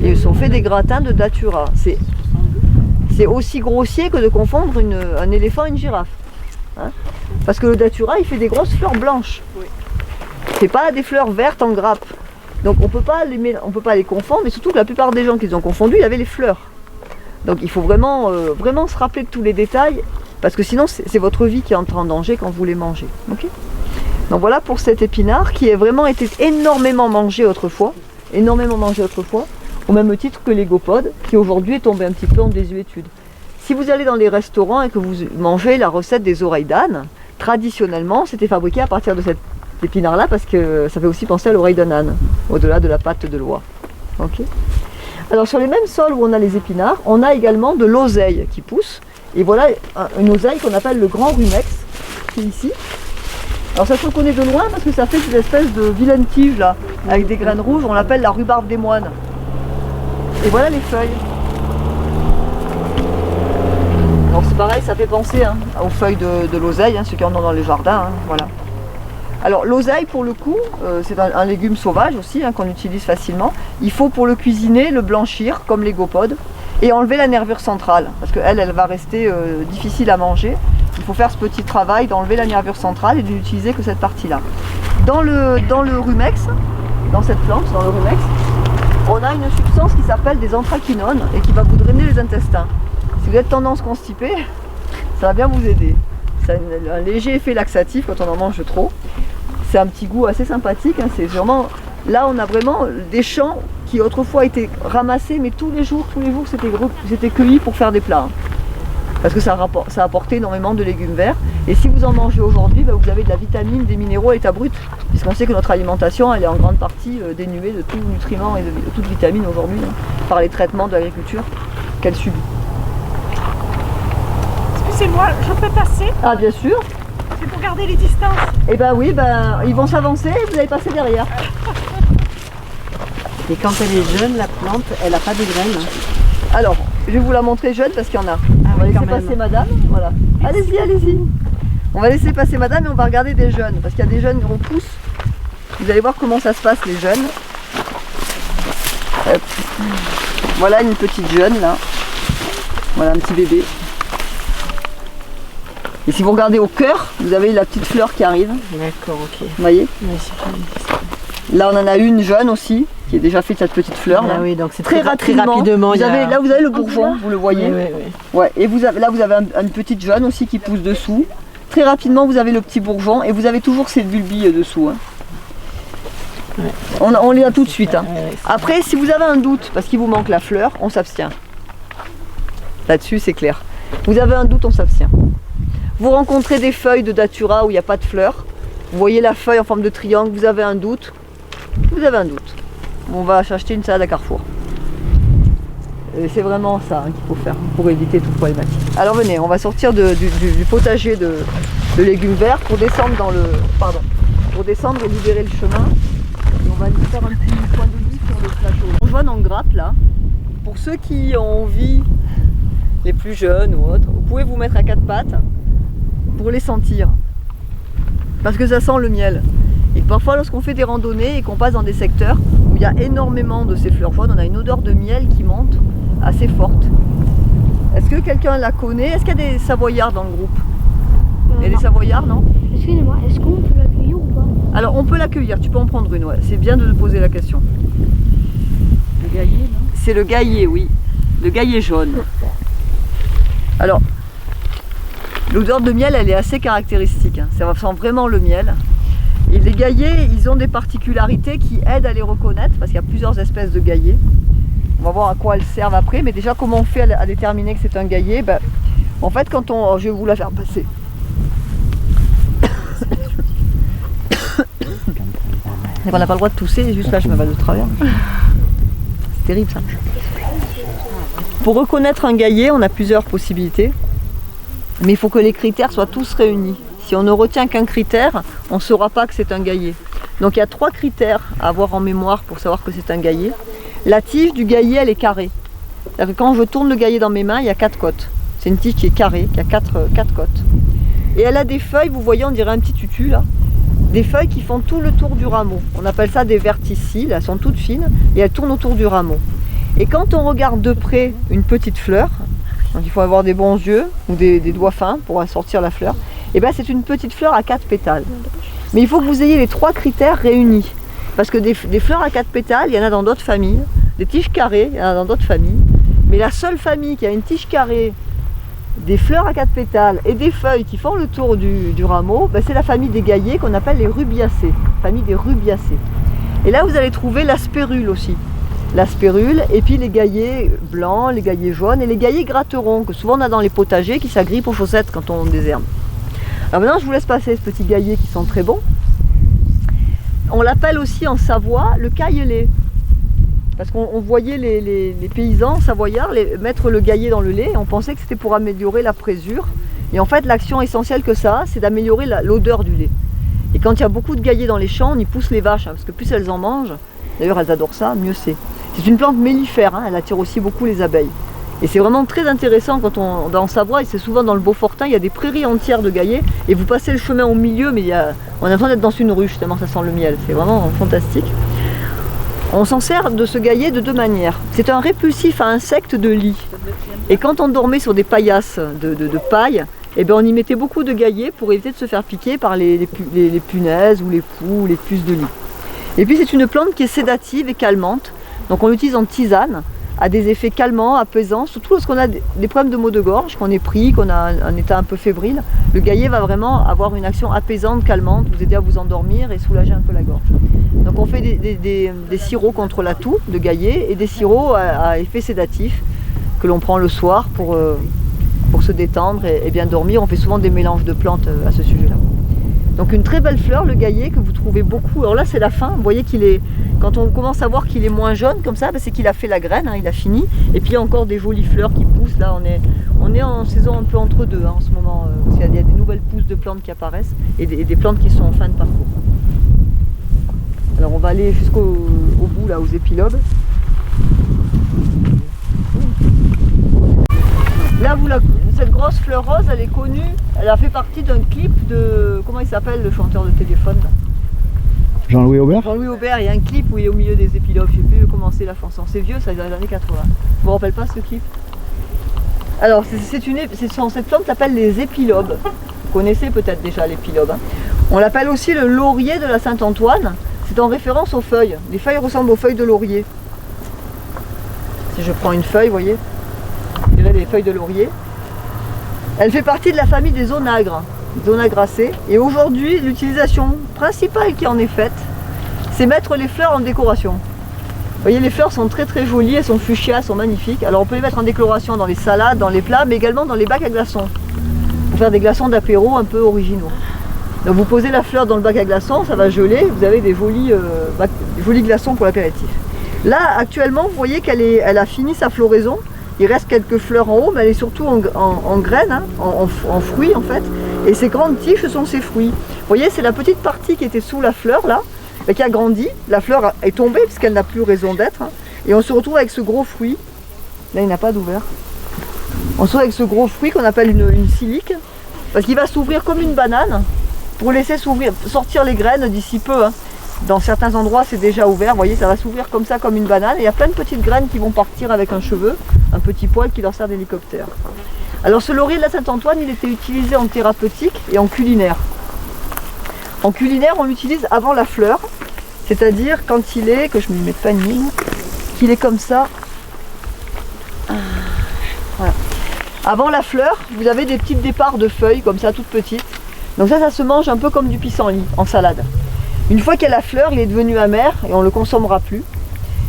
Et ils ont fait des gratins de datura. C'est aussi grossier que de confondre un éléphant et une girafe. Hein, parce que le datura, il fait des grosses fleurs blanches. C'est pas des fleurs vertes en grappe. Donc on peut pas les confondre, mais surtout que la plupart des gens qui les ont confondus, il y avait les fleurs. Donc il faut vraiment se rappeler de tous les détails, parce que sinon c'est votre vie qui entre en danger quand vous les mangez. Okay, donc voilà pour cet épinard qui a vraiment été énormément mangé autrefois, au même titre que l'égopode, qui aujourd'hui est tombé un petit peu en désuétude. Si vous allez dans les restaurants et que vous mangez la recette des oreilles d'âne, traditionnellement c'était fabriqué à partir de cet épinard-là, parce que ça fait aussi penser à l'oreille d'un âne, au-delà de la patte de l'oie. Okay, alors sur les mêmes sols où on a les épinards, on a également de l'oseille qui pousse. Et voilà une oseille qu'on appelle le grand rumex, qui est ici. Alors ça se reconnaît de loin parce que ça fait cette espèce de vilaine tige là, avec des graines rouges, on l'appelle la rhubarbe des moines. Et voilà les feuilles. Alors c'est pareil, ça fait penser hein, aux feuilles de l'oseille, hein, ceux qui en ont dans les jardins, hein, voilà. Alors l'oseille pour le coup, c'est un légume sauvage aussi, hein, qu'on utilise facilement. Il faut pour le cuisiner, le blanchir comme l'égopode et enlever la nervure centrale, parce qu'elle va rester difficile à manger. Il faut faire ce petit travail d'enlever la nervure centrale et de n'utiliser que cette partie-là. Dans le rumex, dans cette plante, dans le rumex, on a une substance qui s'appelle des anthraquinones et qui va vous drainer les intestins. Si vous êtes tendance constipée, ça va bien vous aider. Ça a un léger effet laxatif quand on en mange trop. C'est un petit goût assez sympathique, hein. C'est vraiment... Là on a vraiment des champs qui autrefois étaient ramassés, mais tous les jours c'était cueilli pour faire des plats. Parce que ça apportait énormément de légumes verts. Et si vous en mangez aujourd'hui, vous avez de la vitamine, des minéraux à l'état brut. Puisqu'on sait que notre alimentation elle est en grande partie dénuée de tout nutriment et de toute vitamine aujourd'hui, hein, par les traitements de l'agriculture qu'elle subit. Excusez-moi, je peux passer? Ah bien sûr. C'est pour garder les distances. Eh ben oui, ils vont s'avancer et vous allez passer derrière. Et quand elle est jeune, la plante, elle n'a pas de graines. Alors, je vais vous la montrer jeune parce qu'il y en a. On va laisser passer madame. Voilà. Allez-y, allez-y. On va laisser passer madame et on va regarder des jeunes. Parce qu'il y a des jeunes qui repoussent. Vous allez voir comment ça se passe les jeunes. Hop. Voilà une petite jeune là. Voilà un petit bébé. Et si vous regardez au cœur, vous avez la petite fleur qui arrive. D'accord, ok. Vous voyez? Ouais, c'est fini. Là, on en a une jeune aussi, qui est déjà faite cette petite fleur. Là. Ah oui, donc c'est très rapidement. Vous Là, vous avez le bourgeon, vous le voyez. Ouais. Et là, vous avez une petite jeune aussi qui pousse dessous. Très rapidement, vous avez le petit bourgeon et vous avez toujours ces bulbilles dessous. Hein. Ouais. On les a tout de suite. Hein. Ouais, après, si vous avez un doute, parce qu'il vous manque la fleur, on s'abstient. Là-dessus, c'est clair. Vous avez un doute, on s'abstient. Vous rencontrez des feuilles de datura où il n'y a pas de fleurs. Vous voyez la feuille en forme de triangle, vous avez un doute. Vous avez un doute. On va acheter une salade à Carrefour. C'est vraiment ça qu'il faut faire pour éviter toute problématique. Alors venez, on va sortir du potager de légumes verts pour descendre dans le. Pardon. Pour descendre et libérer le chemin. Et on va aller faire un petit point de vue sur le plateau. On joint en grappe là. Pour ceux qui ont envie, les plus jeunes ou autres, vous pouvez vous mettre à quatre pattes pour les sentir. Parce que ça sent le miel. Et parfois lorsqu'on fait des randonnées et qu'on passe dans des secteurs où il y a énormément de ces fleurs jaunes, on a une odeur de miel qui monte assez forte. Est-ce que quelqu'un la connaît? Est-ce qu'il y a des Savoyards dans le groupe? Il y a des Savoyards, non? Excusez-moi, est-ce qu'on peut l'accueillir ou pas? Alors on peut l'accueillir, tu peux en prendre une, ouais. C'est bien de poser la question. Le gaillet, non? C'est le gaillet, oui. Le gaillet jaune. Alors, l'odeur de miel, elle est assez caractéristique. Hein. Ça sent vraiment le miel. Et les gaillets, ils ont des particularités qui aident à les reconnaître, parce qu'il y a plusieurs espèces de gaillets. On va voir à quoi elles servent après, mais déjà comment on fait à déterminer que c'est un gaillet? Ben, en fait, quand on... Je vais vous la faire passer. On n'a pas le droit de tousser, juste là je me vais de travers. C'est terrible ça. Pour reconnaître un gaillet, on a plusieurs possibilités, mais il faut que les critères soient tous réunis. Si on ne retient qu'un critère, on ne saura pas que c'est un gaillet. Donc il y a 3 critères à avoir en mémoire pour savoir que c'est un gaillet. La tige du gaillet, elle est carrée. C'est-à-dire que quand je tourne le gaillet dans mes mains, il y a 4 côtes. C'est une tige qui est carrée, qui a 4 côtes. Et elle a des feuilles, vous voyez, on dirait un petit tutu là. Des feuilles qui font tout le tour du rameau. On appelle ça des verticilles, elles sont toutes fines et elles tournent autour du rameau. Et quand on regarde de près une petite fleur, donc il faut avoir des bons yeux ou des doigts fins pour sortir la fleur, et bien c'est une petite fleur à 4 pétales. Mais il faut que vous ayez les 3 critères réunis. Parce que des fleurs à 4 pétales, il y en a dans d'autres familles. Des tiges carrées, il y en a dans d'autres familles. Mais la seule famille qui a une tige carrée, des fleurs à 4 pétales et des feuilles qui font le tour du rameau, ben c'est la famille des gaillets qu'on appelle les rubiacées. Famille des rubiacées. Et là vous allez trouver l'aspérule aussi. L'aspérule et puis les gaillets blancs, les gaillets jaunes et les gaillets gratterons que souvent on a dans les potagers qui s'agrippent aux chaussettes quand on désherbe. Alors maintenant je vous laisse passer ce petit gaillet qui sont très bons. On l'appelle aussi en Savoie le caille-lait. Parce qu'on voyait les paysans savoyards mettre le gaillet dans le lait et on pensait que c'était pour améliorer la présure. Et en fait l'action essentielle que ça a, c'est d'améliorer l'odeur du lait. Et quand il y a beaucoup de gaillets dans les champs, on y pousse les vaches, hein, parce que plus elles en mangent, d'ailleurs elles adorent ça, mieux c'est. C'est une plante mellifère, hein, elle attire aussi beaucoup les abeilles. Et c'est vraiment très intéressant quand on va en Savoie, et c'est souvent dans le Beaufortin, il y a des prairies entières de gaillets, et vous passez le chemin au milieu, mais on a l'impression d'être dans une ruche tellement ça sent le miel, c'est vraiment fantastique. On s'en sert de ce gaillet de 2 manières. C'est un répulsif à insectes de lit. Et quand on dormait sur des paillasses de paille, eh bien on y mettait beaucoup de gaillets pour éviter de se faire piquer par les punaises ou les poux ou les puces de lit. Et puis c'est une plante qui est sédative et calmante. Donc on l'utilise en tisane, a des effets calmants, apaisants, surtout lorsqu'on a des problèmes de maux de gorge, qu'on est pris, qu'on a un état un peu fébrile. Le gaillet va vraiment avoir une action apaisante, calmante, vous aider à vous endormir et soulager un peu la gorge. Donc on fait des sirops contre la toux de gaillet et des sirops à effet sédatif que l'on prend le soir pour se détendre et bien dormir. On fait souvent des mélanges de plantes à ce sujet-là. Donc une très belle fleur, le gaillet, que vous trouvez beaucoup. Alors là c'est la fin, vous voyez qu'il est, quand on commence à voir qu'il est moins jaune comme ça, c'est qu'il a fait la graine, hein, il a fini. Et puis il y a encore des jolies fleurs qui poussent, là on est en saison un peu entre deux hein, en ce moment. Parce qu'il y a des nouvelles pousses de plantes qui apparaissent et des plantes qui sont en fin de parcours. Alors on va aller jusqu'au bout là, aux épilobes. Là, cette grosse fleur rose, elle est connue, elle a fait partie d'un clip de... Comment il s'appelle le chanteur de téléphone là? Jean-Louis Aubert. Jean-Louis Aubert, il y a un clip où il est au milieu des épilobes, je ne sais plus comment c'est la chanson, c'est vieux, ça dans les années 80. Vous vous rappelez pas ce clip? Alors, cette plante s'appelle les épilobes. connaissez peut-être déjà l'épilobes. Hein. On l'appelle aussi le laurier de la Saint-Antoine. C'est en référence aux feuilles. Les feuilles ressemblent aux feuilles de laurier. Si je prends une feuille, vous voyez, je dirais des feuilles de laurier. Elle fait partie de la famille des onagres, Zonagracées. Et aujourd'hui, l'utilisation principale qui en est faite, c'est mettre les fleurs en décoration. Vous voyez, les fleurs sont très très jolies, elles sont fuchsia, elles sont magnifiques. Alors on peut les mettre en décoration dans les salades, dans les plats, mais également dans les bacs à glaçons. Pour faire des glaçons d'apéro un peu originaux. Donc vous posez la fleur dans le bac à glaçons, ça va geler, vous avez des jolis glaçons pour l'apéritif. Là, actuellement, vous voyez qu'elle a fini sa floraison. Il reste quelques fleurs en haut, mais elle est surtout en graines, hein, en fruits en fait. Et ces grandes tiges sont ses fruits. Vous voyez, c'est la petite partie qui était sous la fleur là, et qui a grandi. La fleur est tombée puisqu'elle n'a plus raison d'être. Hein, et on se retrouve avec ce gros fruit. Là, il n'a pas d'ouvert. On se retrouve avec ce gros fruit qu'on appelle une silique, parce qu'il va s'ouvrir comme une banane pour laisser sortir les graines d'ici peu. Hein. Dans certains endroits, c'est déjà ouvert. Vous voyez, ça va s'ouvrir comme ça, comme une banane. Et il y a plein de petites graines qui vont partir avec un cheveu, un petit poil qui leur sert d'hélicoptère. Alors ce laurier de la Saint-Antoine, il était utilisé en thérapeutique et en culinaire. En culinaire, on l'utilise avant la fleur, c'est-à-dire quand il est, que je ne me mette pas une ligne, qu'il est comme ça. Voilà. Avant la fleur, vous avez des petits départs de feuilles, comme ça, toutes petites. Donc ça se mange un peu comme du pissenlit, en salade. Une fois qu'il y a la fleur, il est devenu amer et on ne le consommera plus.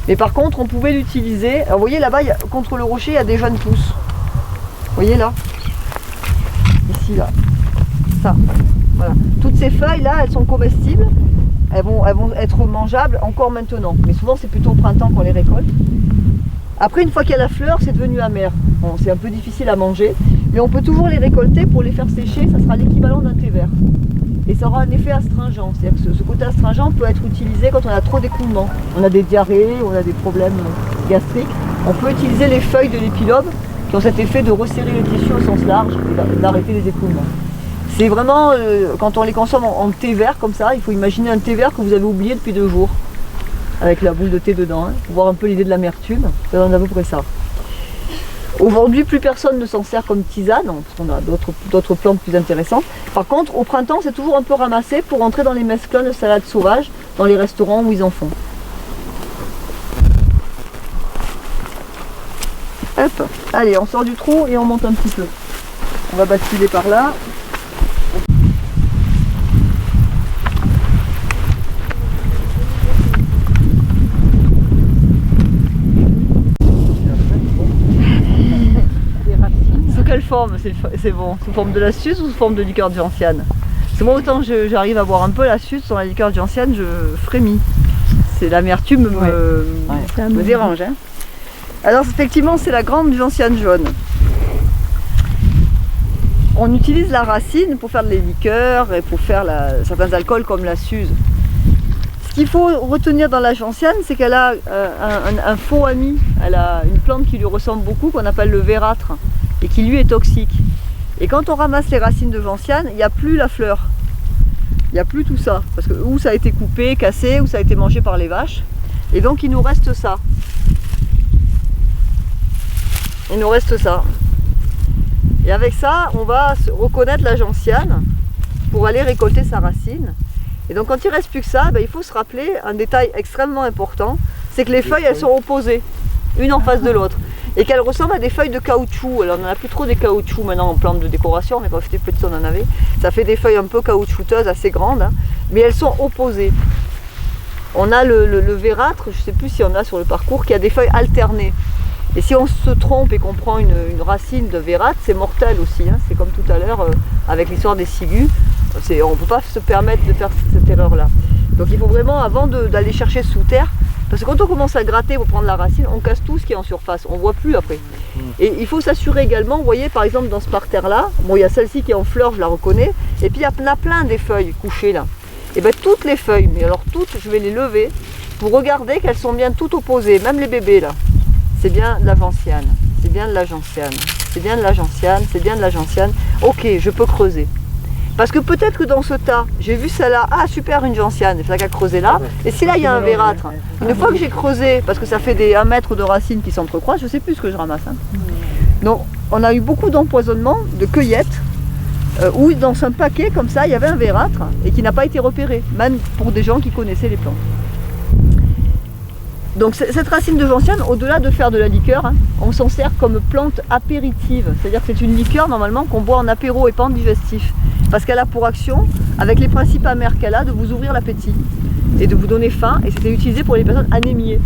Mais par contre, on pouvait l'utiliser. Alors, vous voyez là-bas, contre le rocher, il y a des jeunes pousses. Vous voyez là? Ici, là. Ça. Voilà. Toutes ces feuilles-là, elles sont comestibles. Elles vont être mangeables encore maintenant. Mais souvent, c'est plutôt au printemps qu'on les récolte. Après, une fois qu'il y a la fleur, c'est devenu amer. Bon, c'est un peu difficile à manger. Mais on peut toujours les récolter pour les faire sécher. Ça sera l'équivalent d'un thé vert. Et ça aura un effet astringent, c'est-à-dire que ce côté astringent peut être utilisé quand on a trop d'écoulements. On a des diarrhées, on a des problèmes gastriques. On peut utiliser les feuilles de l'épilobe qui ont cet effet de resserrer les tissus au sens large et d'arrêter les écoulements. C'est vraiment, quand on les consomme en thé vert comme ça, il faut imaginer un thé vert que vous avez oublié depuis 2 jours, avec la boule de thé dedans, hein, pour voir un peu l'idée de l'amertume, ça donne à peu près ça. Aujourd'hui, plus personne ne s'en sert comme tisane, parce qu'on a d'autres plantes plus intéressantes. Par contre, au printemps, c'est toujours un peu ramassé pour entrer dans les mesclins de salade sauvage, dans les restaurants où ils en font. Hop, allez, on sort du trou et on monte un petit peu. On va basculer par là. Quelle forme? C'est bon, sous forme de la suze ou sous forme de liqueur de gentiane? C'est moi, autant j'arrive à boire un peu la suze sur la liqueur de gentiane, je frémis. C'est l'amertume me dérange. Hein. Alors effectivement, c'est la grande gentiane jaune. On utilise la racine pour faire des liqueurs et pour faire certains alcools comme la suze. Ce qu'il faut retenir dans la gentiane, c'est qu'elle a un faux ami. Elle a une plante qui lui ressemble beaucoup, qu'on appelle le vérâtre, et qui lui est toxique. Et quand on ramasse les racines de gentiane, il n'y a plus la fleur. Il n'y a plus tout ça. Parce que ou ça a été coupé, cassé, ou ça a été mangé par les vaches. Et donc il nous reste ça. Il nous reste ça. Et avec ça, on va reconnaître la gentiane pour aller récolter sa racine. Et donc quand il ne reste plus que ça, il faut se rappeler un détail extrêmement important, c'est que les feuilles, elles sont opposées, une en face de l'autre. Et qu'elles ressemblent à des feuilles de caoutchouc. Alors on n'en a plus trop des caoutchoucs maintenant en plantes de décoration, mais quand j'étais petite on en avait. Ça fait des feuilles un peu caoutchouteuses, assez grandes, hein, mais elles sont opposées. On a le vérâtre, je ne sais plus s'il y en a sur le parcours, qui a des feuilles alternées. Et si on se trompe et qu'on prend une racine de vérâtre, c'est mortel aussi. Hein. C'est comme tout à l'heure avec l'histoire des ciguës. On ne peut pas se permettre de faire cette erreur-là. Donc il faut vraiment, avant d'aller chercher sous terre, parce que quand on commence à gratter pour prendre la racine, on casse tout ce qui est en surface, on ne voit plus après. Et il faut s'assurer également, vous voyez par exemple dans ce parterre-là, bon il y a celle-ci qui est en fleur, je la reconnais, et puis il y en a plein des feuilles couchées là. Et bien toutes les feuilles, mais alors toutes, je vais les lever pour regarder qu'elles sont bien toutes opposées, même les bébés là. C'est bien de la gentiane, c'est bien de la gentiane, c'est bien de la gentiane, c'est bien de la gentiane. Ok, je peux creuser. Parce que peut-être que dans ce tas, j'ai vu celle-là, ah super, une gentiane, il faut qu'à creuser là. Et si là il y a un vérâtre, une fois que j'ai creusé, parce que ça fait 1 mètre de racines qui s'entrecroisent, je ne sais plus ce que je ramasse. Hein. Donc on a eu beaucoup d'empoisonnement, de cueillettes, où dans un paquet comme ça, il y avait un vérâtre et qui n'a pas été repéré, même pour des gens qui connaissaient les plantes. Donc cette racine de gentiane, au-delà de faire de la liqueur, hein, on s'en sert comme plante apéritive, c'est-à-dire que c'est une liqueur normalement qu'on boit en apéro et pas en digestif, parce qu'elle a pour action, avec les principes amers qu'elle a, de vous ouvrir l'appétit et de vous donner faim, et c'était utilisé pour les personnes anémiées.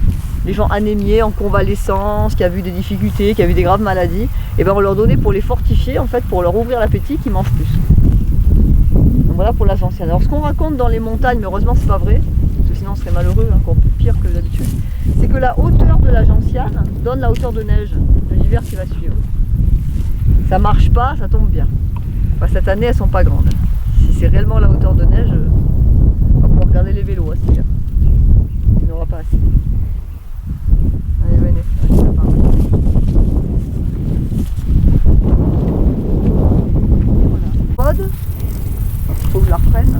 Les gens anémiés, en convalescence, qui avaient eu des difficultés, qui avaient eu des graves maladies, et ben on leur donnait pour les fortifier, en fait, pour leur ouvrir l'appétit, qu'ils mangent plus. Donc voilà pour la gentiane. Alors ce qu'on raconte dans les montagnes, mais heureusement c'est pas vrai, parce que sinon on serait malheureux, encore plus pire que d'habitude, c'est que la hauteur de la gentiane donne la hauteur de neige de l'hiver qui va suivre. Ça marche pas, ça tombe bien. Enfin, cette année elles sont pas grandes. Si c'est réellement la hauteur de neige, on va pouvoir regarder les vélos cet hiver. Il n'y aura pas assez. Allez, venez, allez, ça part. Voilà. Pod, il faut que je la reprenne.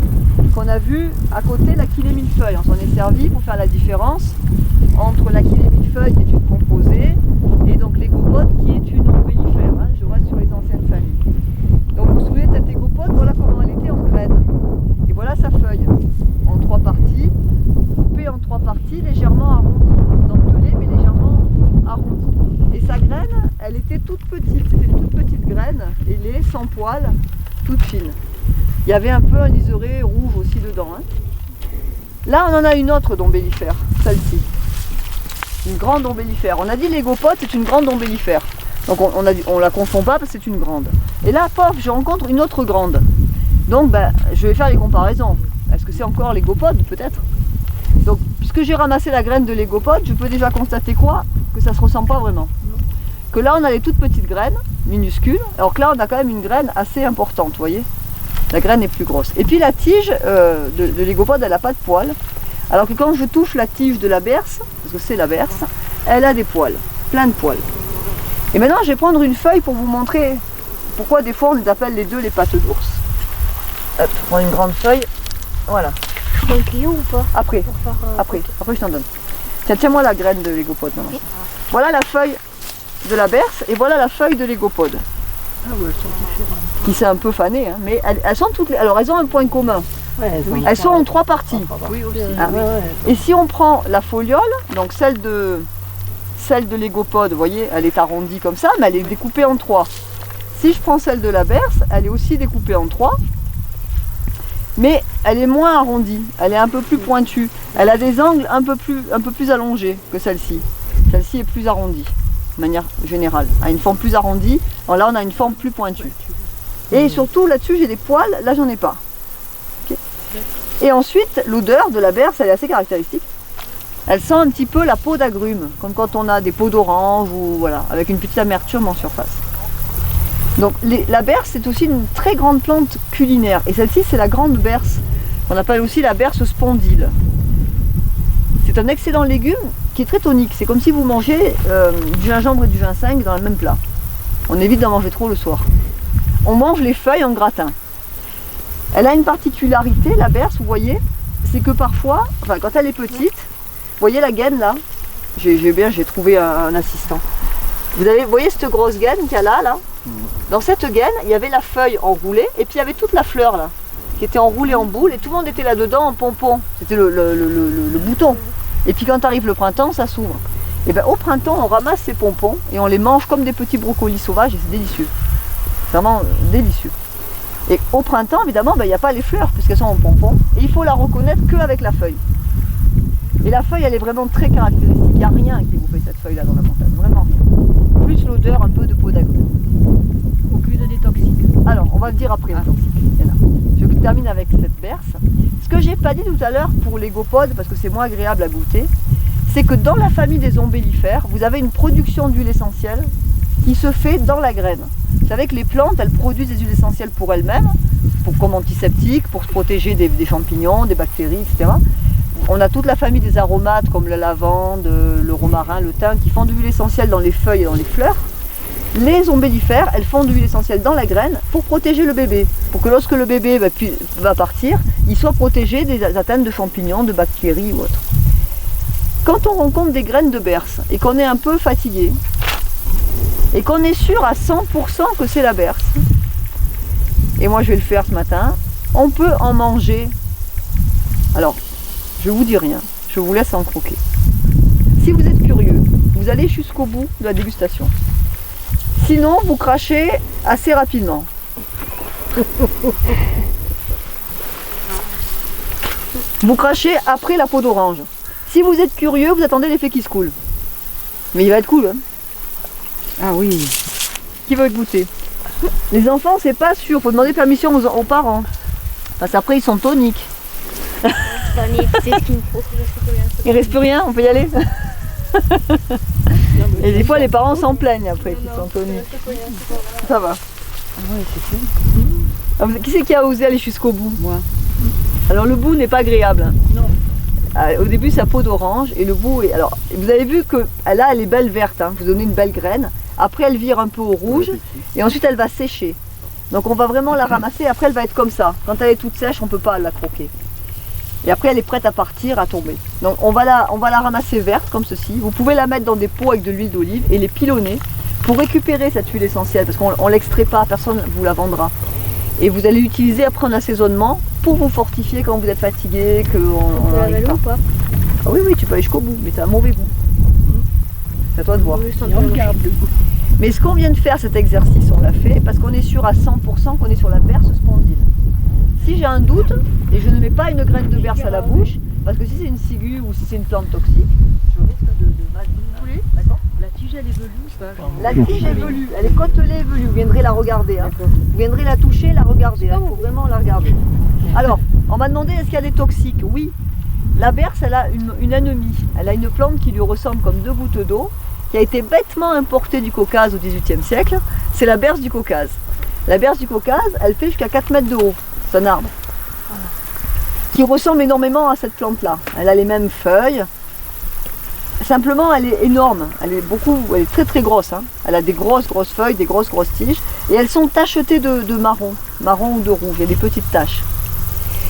Qu'on a vu à côté l'Achillée millefeuille. On s'en est servi pour faire la différence entre l'Achillée millefeuille qui est une composée et donc l'égopode qui est une ombellifère. Hein, je reste sur les anciennes familles. Donc vous vous souvenez de cette égopode, voilà comment elle était en graine. Et voilà sa feuille en 3 parties, coupée en 3 parties, légèrement arrondie, dentelée mais légèrement arrondie. Et sa graine, elle était toute petite, c'était une toute petite graine, ailée, sans poils, toute fine. Il y avait un peu un liseré rouge aussi dedans. Hein. Là, on en a une autre d'ombellifère, celle-ci. Une grande ombellifère. On a dit l'égopode, c'est une grande ombellifère. Donc on la confond pas parce que c'est une grande. Et là, paf, je rencontre une autre grande. Donc ben, je vais faire les comparaisons. Est-ce que c'est encore l'égopode peut-être? Donc puisque j'ai ramassé la graine de l'égopode, je peux déjà constater quoi? Que ça se ressemble pas vraiment. Que là, on a les toutes petites graines, minuscules. Alors que là, on a quand même une graine assez importante, vous voyez? La graine est plus grosse. Et puis la tige de l'égopode, elle n'a pas de poils. Alors que quand je touche la tige de la berce, parce que c'est la berce, elle a des poils, plein de poils. Et maintenant, je vais prendre une feuille pour vous montrer pourquoi des fois on les appelle les deux les pattes d'ours. Hop, je prends une grande feuille, voilà. Je prends le crayon ou pas? Après, Pour faire, après je t'en donne. Tiens-moi la graine de l'égopode maintenant. Voilà la feuille de la berce et voilà la feuille de l'égopode. Ah ouais, elles sont différentes. Qui s'est un peu fanée, hein, mais elles sont toutes. Alors elles ont un point commun. Ouais, Elles sont en 3 parties. Oui, aussi. Ah, oui. Et si on prend la foliole, donc celle de l'égopode, vous voyez, elle est arrondie comme ça, mais elle est découpée en 3. Si je prends celle de la berce, elle est aussi découpée en 3, mais elle est moins arrondie, elle est un peu plus pointue. Elle a des angles un peu plus allongés que celle-ci. Celle-ci est plus arrondie, de manière générale, a une forme plus arrondie. Alors là, on a une forme plus pointue. Et surtout, là-dessus, j'ai des poils, là, j'en ai pas. Okay. Et ensuite, l'odeur de la berce, elle est assez caractéristique. Elle sent un petit peu la peau d'agrumes, comme quand on a des peaux d'orange, ou voilà, avec une petite amertume en surface. Donc la berce, c'est aussi une très grande plante culinaire. Et celle-ci, c'est la grande berce, qu'on appelle aussi la berce spondyle. C'est un excellent légume qui est très tonique. C'est comme si vous mangez du gingembre et du ginseng dans le même plat. On évite d'en manger trop le soir. On mange les feuilles en gratin. Elle a une particularité, la berce, vous voyez, c'est que parfois, enfin quand elle est petite, vous voyez la gaine là, j'ai trouvé un assistant. Vous voyez cette grosse gaine qu'il y a là. Dans cette gaine, il y avait la feuille enroulée et puis il y avait toute la fleur là, qui était enroulée en boule et tout le monde était là-dedans en pompon. C'était le bouton. Et puis quand arrive le printemps, ça s'ouvre. Et bien au printemps, on ramasse ces pompons et on les mange comme des petits brocolis sauvages et c'est délicieux. C'est vraiment délicieux. Et au printemps, évidemment, il n'y a pas les fleurs puisqu'elles sont en pompon. Et il faut la reconnaître qu'avec la feuille. Et la feuille, elle est vraiment très caractéristique. Il n'y a rien qui vous fait cette feuille-là dans la montagne. Vraiment rien. Plus l'odeur un peu de peau d'agrumes. Aucune des toxiques. Alors, on va le dire après, les toxiques. Il y en a. Je termine avec cette berce. Ce que j'ai pas dit tout à l'heure pour l'égopode, parce que c'est moins agréable à goûter, c'est que dans la famille des ombellifères, vous avez une production d'huile essentielle qui se fait dans la graine. Vous savez que les plantes, elles produisent des huiles essentielles pour elles-mêmes, comme antiseptiques, pour se protéger des champignons, des bactéries, etc. On a toute la famille des aromates comme la lavande, le romarin, le thym, qui font de l'huile essentielle dans les feuilles et dans les fleurs. Les ombellifères, elles font de l'huile essentielle dans la graine pour protéger le bébé. Pour que lorsque le bébé va partir, il soit protégé des atteintes de champignons, de bactéries ou autres. Quand on rencontre des graines de berce et qu'on est un peu fatigué, et qu'on est sûr à 100% que c'est la berce, et moi je vais le faire ce matin, on peut en manger. Alors, je vous dis rien, je vous laisse en croquer. Si vous êtes curieux, vous allez jusqu'au bout de la dégustation. Sinon, vous crachez assez rapidement. Vous crachez après la peau d'orange. Si vous êtes curieux, vous attendez l'effet qui se coule. Mais il va être cool, hein. Ah oui. Qui veut goûter? Les enfants, c'est pas sûr, faut demander permission aux parents. Parce qu'après, ils sont toniques. Tonique, c'est ce qu'il me faut. Il reste plus rien, on peut y aller. Et des fois, les parents s'en plaignent après qu'ils sont toniques. Ça va. Ah ouais, c'est fait. Qui c'est qui a osé aller jusqu'au bout? Moi. Alors le bout n'est pas agréable. Hein. Non. Au début, c'est la peau d'orange et le bout est... Alors, vous avez vu que là, elle est belle verte, hein. Vous donnez une belle graine. Après, elle vire un peu au rouge et ensuite, elle va sécher. Donc, on va vraiment la ramasser. Après, elle va être comme ça. Quand elle est toute sèche, on ne peut pas la croquer. Et après, elle est prête à partir, à tomber. Donc, on va la ramasser verte comme ceci. Vous pouvez la mettre dans des pots avec de l'huile d'olive et les pilonner pour récupérer cette huile essentielle parce qu'on ne l'extrait pas, personne ne vous la vendra. Et vous allez l'utiliser après en assaisonnement pour vous fortifier quand vous êtes fatigué, qu'on On peut l'avaler ou pas? Ah oui, tu peux aller jusqu'au bout, mais ça a un mauvais goût. C'est à toi de voir. Juste un peu moche. Mais ce qu'on vient de faire, cet exercice, on l'a fait parce qu'on est sûr à 100% qu'on est sur la berce spondyle. Si j'ai un doute et je ne mets pas une graine de berce à la bouche, parce que si c'est une ciguë ou si c'est une plante toxique, je risque de mal. Vous voulez? D'accord. La tige, elle est velue ou pas? La tige est velue, elle est côtelée velue, vous viendrez la regarder. Hein. Vous viendrez la toucher, la regarder. Il faut vraiment la regarder. Alors, on m'a demandé est-ce qu'il y a des toxiques? Oui. La berce, elle a une ennemie. Elle a une plante qui lui ressemble comme deux gouttes d'eau, qui a été bêtement importée du Caucase au XVIIIe siècle. C'est la berce du Caucase. La berce du Caucase, elle fait jusqu'à 4 mètres de haut. C'est un arbre qui ressemble énormément à cette plante-là. Elle a les mêmes feuilles. Simplement, elle est énorme. Elle est très très grosse. Hein. Elle a des grosses feuilles, des grosses tiges. Et elles sont tachetées de marron ou de rouge. Il y a des petites taches.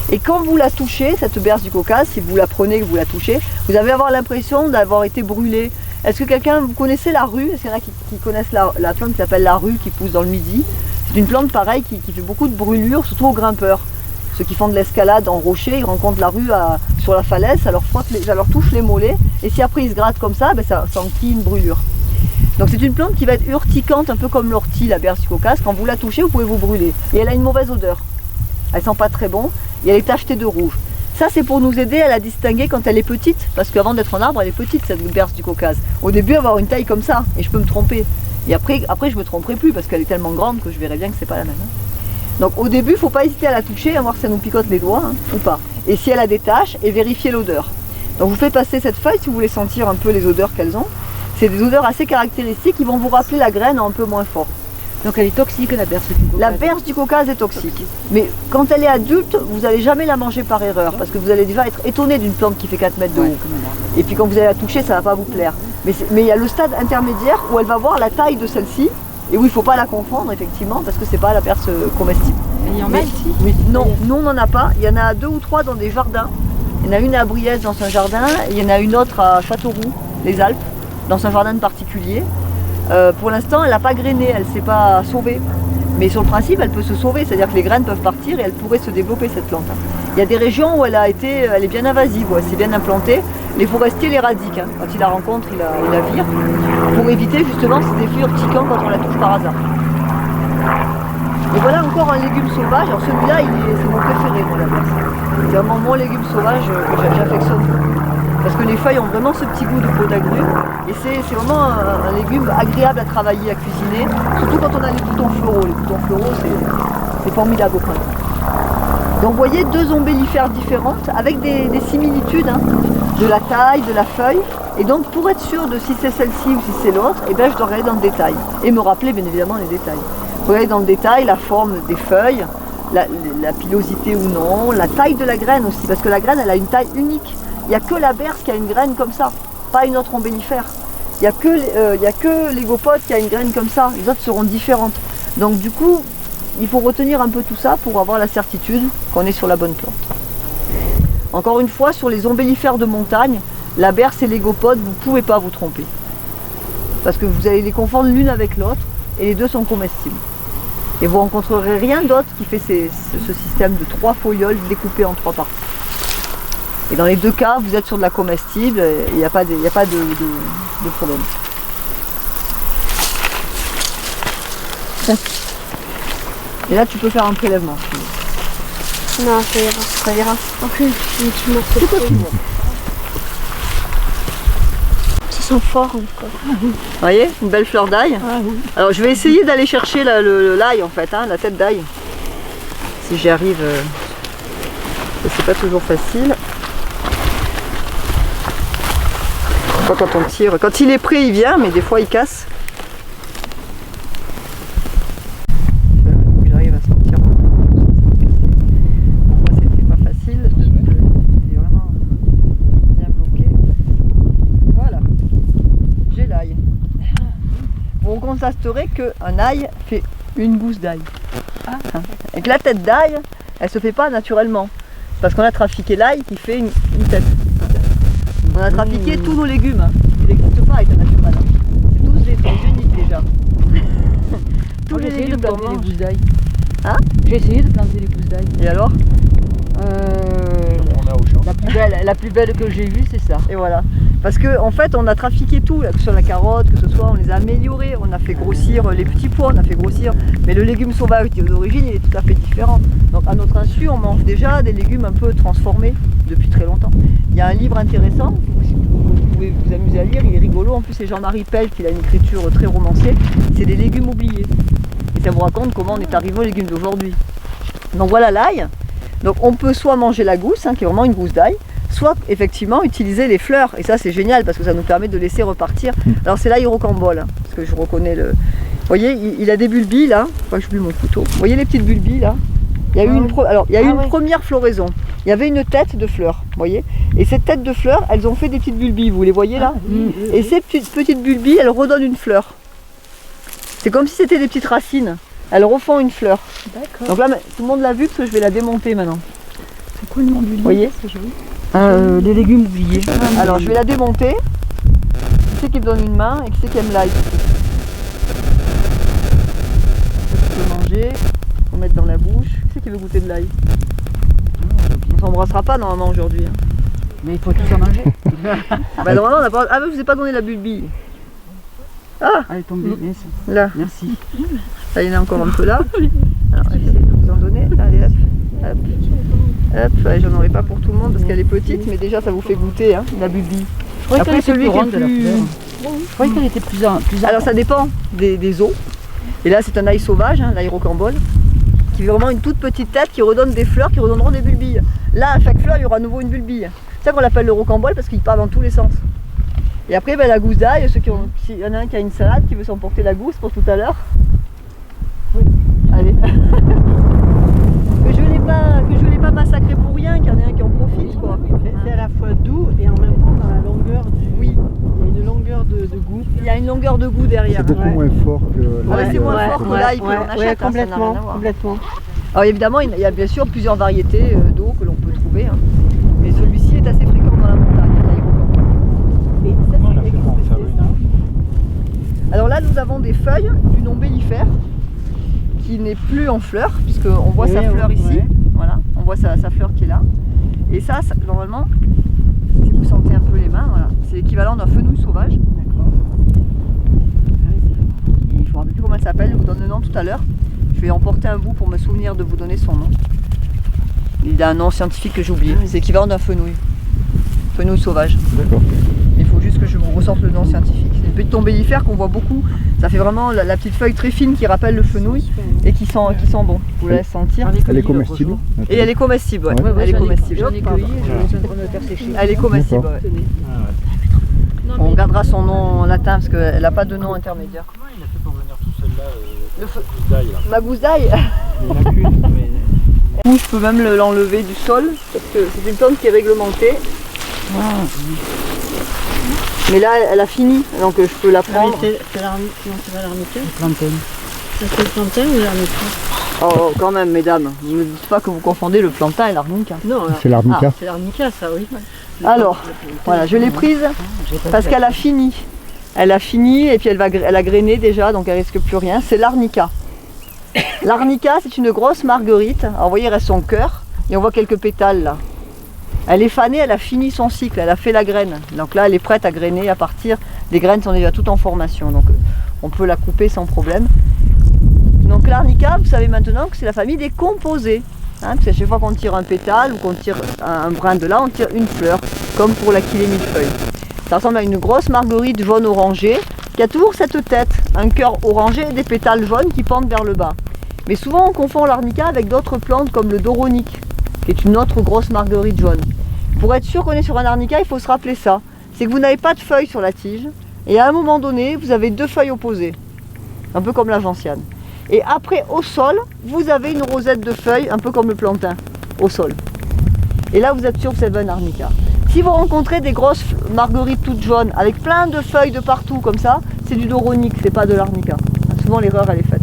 Et quand vous la touchez, cette berce du Caucase, si vous la prenez et que vous la touchez, vous allez avoir l'impression d'avoir été brûlé. Est-ce que vous connaissez la rue? Est-ce qu'il y en a qui connaissent la plante qui s'appelle la rue, qui pousse dans le Midi? C'est une plante pareille qui fait beaucoup de brûlures, surtout aux grimpeurs. Ceux qui font de l'escalade en rocher, ils rencontrent la rue sur la falaise, ça leur touche les mollets, et si après ils se grattent comme ça, ça enquille une brûlure. Donc c'est une plante qui va être urticante, un peu comme l'ortie, la berce du Caucase. Quand vous la touchez, vous pouvez vous brûler. Et elle a une mauvaise odeur. Elle sent pas très bon, et elle est tachetée de rouge. Ça, c'est pour nous aider à la distinguer quand elle est petite, parce qu'avant d'être un arbre, elle est petite, cette berce du Caucase. Au début, elle va avoir une taille comme ça, et je peux me tromper. Et après je me tromperai plus, parce qu'elle est tellement grande que je verrai bien que c'est pas la même. Hein. Donc au début, il ne faut pas hésiter à la toucher, à voir si ça nous picote les doigts, hein, ou pas. Et si elle a des taches, et vérifier l'odeur. Donc vous faites passer cette feuille, si vous voulez sentir un peu les odeurs qu'elles ont. C'est des odeurs assez caractéristiques qui vont vous rappeler la graine un peu moins fort. Donc elle est toxique, la berce du Caucase? La berce du Caucase est toxique. Mais quand elle est adulte, vous n'allez jamais la manger par erreur, parce que vous allez déjà être étonné d'une plante qui fait 4 mètres de haut. Et puis quand vous allez la toucher, ça ne va pas vous plaire. Mais il y a le stade intermédiaire où elle va voir la taille de celle-ci, et où il ne faut pas la confondre, effectivement, parce que ce n'est pas la berce comestible. Il y en a ici? Non, nous on n'en a pas. Il y en a 2 ou 3 dans des jardins. Il y en a une à Briez dans un jardin, et il y en a une autre à Châteauroux, les Alpes, dans un jardin particulier. Pour l'instant, elle n'a pas grainé, elle ne s'est pas sauvée. Mais sur le principe, elle peut se sauver, c'est-à-dire que les graines peuvent partir et elle pourrait se développer, cette plante. Il y a des régions où elle est bien invasive, où elle s'est bien implantée. Les forestiers l'éradiquent. Hein. Quand ils la rencontrent, ils la virent, pour éviter justement ces effets urticants quand on la touche par hasard. Et voilà encore un légume sauvage. Alors celui-là, c'est mon préféré, moi, la berce. C'est vraiment mon légume sauvage que j'affectionne beaucoup. Parce que les feuilles ont vraiment ce petit goût de peau d'agrumes. Et c'est vraiment un légume agréable à travailler, à cuisiner. Surtout quand on a les boutons floraux. Les boutons floraux, c'est formidable au printemps. Donc vous voyez 2 ombellifères différentes avec des similitudes, hein, de la taille, de la feuille. Et donc pour être sûr de si c'est celle-ci ou si c'est l'autre, je dois regarder dans le détail. Et me rappeler bien évidemment les détails. Regardez dans le détail la forme des feuilles, la pilosité ou non, la taille de la graine aussi. Parce que la graine, elle a une taille unique. Il n'y a que la berce qui a une graine comme ça, pas une autre ombellifère. Il n'y a que l'égopode qui a une graine comme ça, les autres seront différentes. Donc du coup, il faut retenir un peu tout ça pour avoir la certitude qu'on est sur la bonne plante. Encore une fois, sur les ombellifères de montagne, la berce et l'égopode, vous ne pouvez pas vous tromper. Parce que vous allez les confondre l'une avec l'autre, et les deux sont comestibles. Et vous rencontrerez rien d'autre qui fait ce système de 3 folioles découpées en 3 parties. Et dans les 2 cas, vous êtes sur de la comestible, il n'y a pas de problème. Et là, tu peux faire un prélèvement. Non, ça ira. Ça ira. Ok, un petit morceau. Ça sent fort encore. Vous voyez, une belle fleur d'ail. Alors je vais essayer d'aller chercher l'ail en fait, hein, la tête d'ail. Si j'y arrive, c'est pas toujours facile. Quand on tire, quand il est prêt il vient, mais des fois il casse. J'arrive à sortir. Pour moi c'était pas facile, il est vraiment bien bloqué. Voilà, j'ai l'ail. Vous constaterez qu'un ail fait une gousse d'ail. Et que la tête d'ail, elle se fait pas naturellement. Parce qu'on a trafiqué l'ail qui fait une tête. On a trafiqué tous nos légumes. Hein. Ils n'existent pas à état naturel. C'est tous des géniques déjà. Tous les légumes planter qu'on les mange. gousses d'ail. Hein? J'ai essayé de planter les gousses d'ail. Et alors? On a au champ. La plus belle que j'ai vue, c'est ça. Et voilà. Parce qu'en fait, on a trafiqué tout, là, que ce soit la carotte, que ce soit, on les a améliorés, on a fait grossir les petits pois, on a fait grossir. Mais le légume sauvage d'origine, il est tout à fait différent. Donc à notre insu, on mange déjà des légumes un peu transformés depuis très longtemps. Il y a un livre intéressant, vous pouvez vous amuser à lire, il est rigolo. En plus, c'est Jean-Marie Pell qui a une écriture très romancée. C'est des légumes oubliés. Et ça vous raconte comment on est arrivé aux légumes d'aujourd'hui. Donc voilà l'ail. Donc on peut soit manger la gousse, hein, qui est vraiment une gousse d'ail, soit effectivement utiliser les fleurs. Et ça c'est génial parce que ça nous permet de laisser repartir. Alors c'est l'ail rocambole, hein, parce que je reconnais le... Vous voyez, il a des bulbilles là. Enfin, j'oublie mon couteau. Vous voyez les petites bulbilles là? Il y a eu une première floraison. Il y avait une tête de fleurs, vous voyez. Et cette tête de fleurs, elles ont fait des petites bulbilles, vous les voyez là? Et ces petites bulbilles, elles redonnent une fleur. C'est comme si c'était des petites racines. Elles refont une fleur. D'accord. Donc là, tout le monde l'a vu parce que je vais la démonter maintenant. C'est quoi le nom du livre? Vous voyez? Les légumes oubliés. Alors je vais la démonter. Qui c'est qui me donne une main et qui c'est qui aime l'ail? Tu peux manger, faut mettre dans la bouche. Qui c'est qui veut goûter de l'ail? On s'embrassera pas normalement aujourd'hui. Hein. Mais il faut tout en manger. Bah normalement on n'a pas... Ah mais je vous ai pas donné la bulbille. Ah, Elle est tombée. là, Merci. là il y en a encore un peu là. Alors j'essaie de vous en donner. Allez hop, hop, hop. Ouais, j'en aurai pas pour tout le monde parce qu'elle est petite, mais déjà ça vous fait goûter hein, la bulbille. Après celui qui est plus... Je croyais qu'elle était plus Alors ça dépend des os. Et là c'est un ail sauvage, hein, l'ail rocambole, qui est vraiment une toute petite tête qui redonne des fleurs qui redonneront des bulbilles. Là à chaque fleur il y aura à nouveau une bulbille. C'est ça qu'on l'appelle le rocambole parce qu'il part dans tous les sens. Et après ben, la gousse d'ail, s'il y en a un qui a une salade qui veut s'emporter la gousse pour tout à l'heure. Oui. Allez. que je l'ai pas massacré pour rien, qu'il y en a un qui en profite quoi. C'est à la fois doux et en même temps dans la longueur du... Oui. Il y a une longueur de goût. Il y a une longueur de goût derrière. C'est beaucoup moins fort que Ouais, c'est moins fort que l'ail que l'on achète, hein, ça n'a complètement, rien à voir. complètement. Alors évidemment, il y a bien sûr plusieurs variétés d'eau que l'on peut trouver. Hein. Mais celui-ci est assez fréquent dans la montagne, l'ail rocambole. Et ça, c'est expliqué, ça. Alors là, nous avons des feuilles d'une ombellifère qui n'est plus en fleur, puisqu'on voit sa fleur ici. ouais. Voilà, on voit sa fleur qui est là. Et ça, normalement, si vous sentez un peu les mains, voilà, c'est l'équivalent d'un fenouil sauvage. D'accord. Il ne me rappelle plus comment elle s'appelle, je vous donne le nom tout à l'heure. Je vais emporter un bout pour me souvenir de vous donner son nom. Il a un nom scientifique que j'ai oublié. C'est l'équivalent d'un fenouil. Fenouil sauvage. D'accord. Il faut juste que je vous ressorte le nom scientifique. C'est une petite ombellifère qu'on voit beaucoup. Ça fait vraiment la petite feuille très fine qui rappelle le fenouil et qui sent bon. Je vous laisse sentir. Elle est comestible. Et elle est comestible, ouais. Ouais. Elle est comestible. J'en ai cueilli et je suis en train de le faire sécher. Elle est comestible, ouais. On gardera son nom en latin parce qu'elle n'a pas de nom intermédiaire. Comment il a fait pour venir tout seul là, Le feu. gousse d'ail là? Ma gousse d'ail, Il y en a qu'une, mais je peux même l'enlever du sol parce que c'est une plante qui est réglementée. Mais là, elle a fini, donc je peux la prendre. C'est l'arnica? Plantain. C'est le plantain ou l'arnica? Oh, quand même, mesdames, ne me dites pas que vous confondez le plantain et l'arnica. Non, C'est l'arnica. c'est l'arnica, ça, oui. Alors, voilà, je l'ai prise parce qu'elle a fini. Elle a fini et puis elle a grainé déjà, donc elle risque plus rien. C'est l'arnica. L'arnica, c'est une grosse marguerite. Alors vous voyez, il reste son cœur et on voit quelques pétales là. Elle est fanée, elle a fini son cycle, elle a fait la graine. Donc là, elle est prête à grainer, à partir. Les graines sont déjà toutes en formation, donc on peut la couper sans problème. Donc l'arnica, vous savez maintenant que c'est la famille des composés. Hein, parce qu'à chaque fois qu'on tire un pétale ou qu'on tire un brin de là, on tire une fleur, comme pour l'Achillée millefeuille. Ça ressemble à une grosse marguerite jaune orangée qui a toujours cette tête, un cœur orangé et des pétales jaunes qui pendent vers le bas. Mais souvent on confond l'arnica avec d'autres plantes comme le doronique, qui est une autre grosse marguerite jaune. Pour être sûr qu'on est sur un arnica, il faut se rappeler ça. C'est que vous n'avez pas de feuilles sur la tige, et à un moment donné, vous avez deux feuilles opposées. Un peu comme la gentiane. Et après, au sol, vous avez une rosette de feuilles, un peu comme le plantain, au sol. Et là, vous êtes sûr que c'est un arnica. Si vous rencontrez des grosses marguerites toutes jaunes, avec plein de feuilles de partout, comme ça, c'est du doronique, c'est pas de l'arnica. Souvent, l'erreur, elle est faite.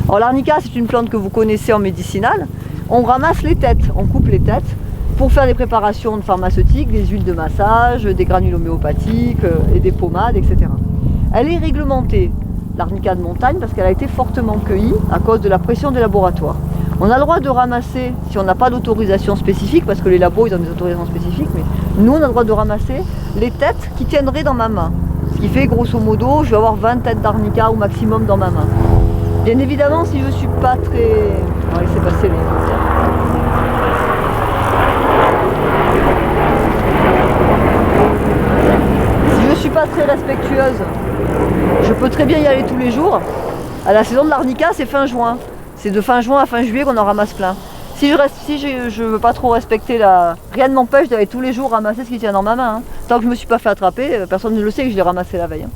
Alors l'arnica, c'est une plante que vous connaissez en médicinal. On ramasse les têtes, on coupe les têtes pour faire des préparations pharmaceutiques, des huiles de massage, des granules homéopathiques et des pommades, etc. Elle est réglementée, l'arnica de montagne, parce qu'elle a été fortement cueillie à cause de la pression des laboratoires. On a le droit de ramasser, si on n'a pas d'autorisation spécifique, parce que les labos ils ont des autorisations spécifiques, mais nous on a le droit de ramasser les têtes qui tiendraient dans ma main. Ce qui fait grosso modo, je vais avoir 20 têtes d'arnica au maximum dans ma main. Bien évidemment, si je ne suis pas très... On va laisser passer les... Si je ne suis pas très respectueuse, je peux très bien y aller tous les jours. À la saison de l'arnica, c'est fin juin. C'est de fin juin à fin juillet qu'on en ramasse plein. Si je veux pas trop respecter la... Rien ne m'empêche d'aller tous les jours ramasser ce qui tient dans ma main. Hein. Tant que je ne me suis pas fait attraper, personne ne le sait que je l'ai ramassé la veille. Hein.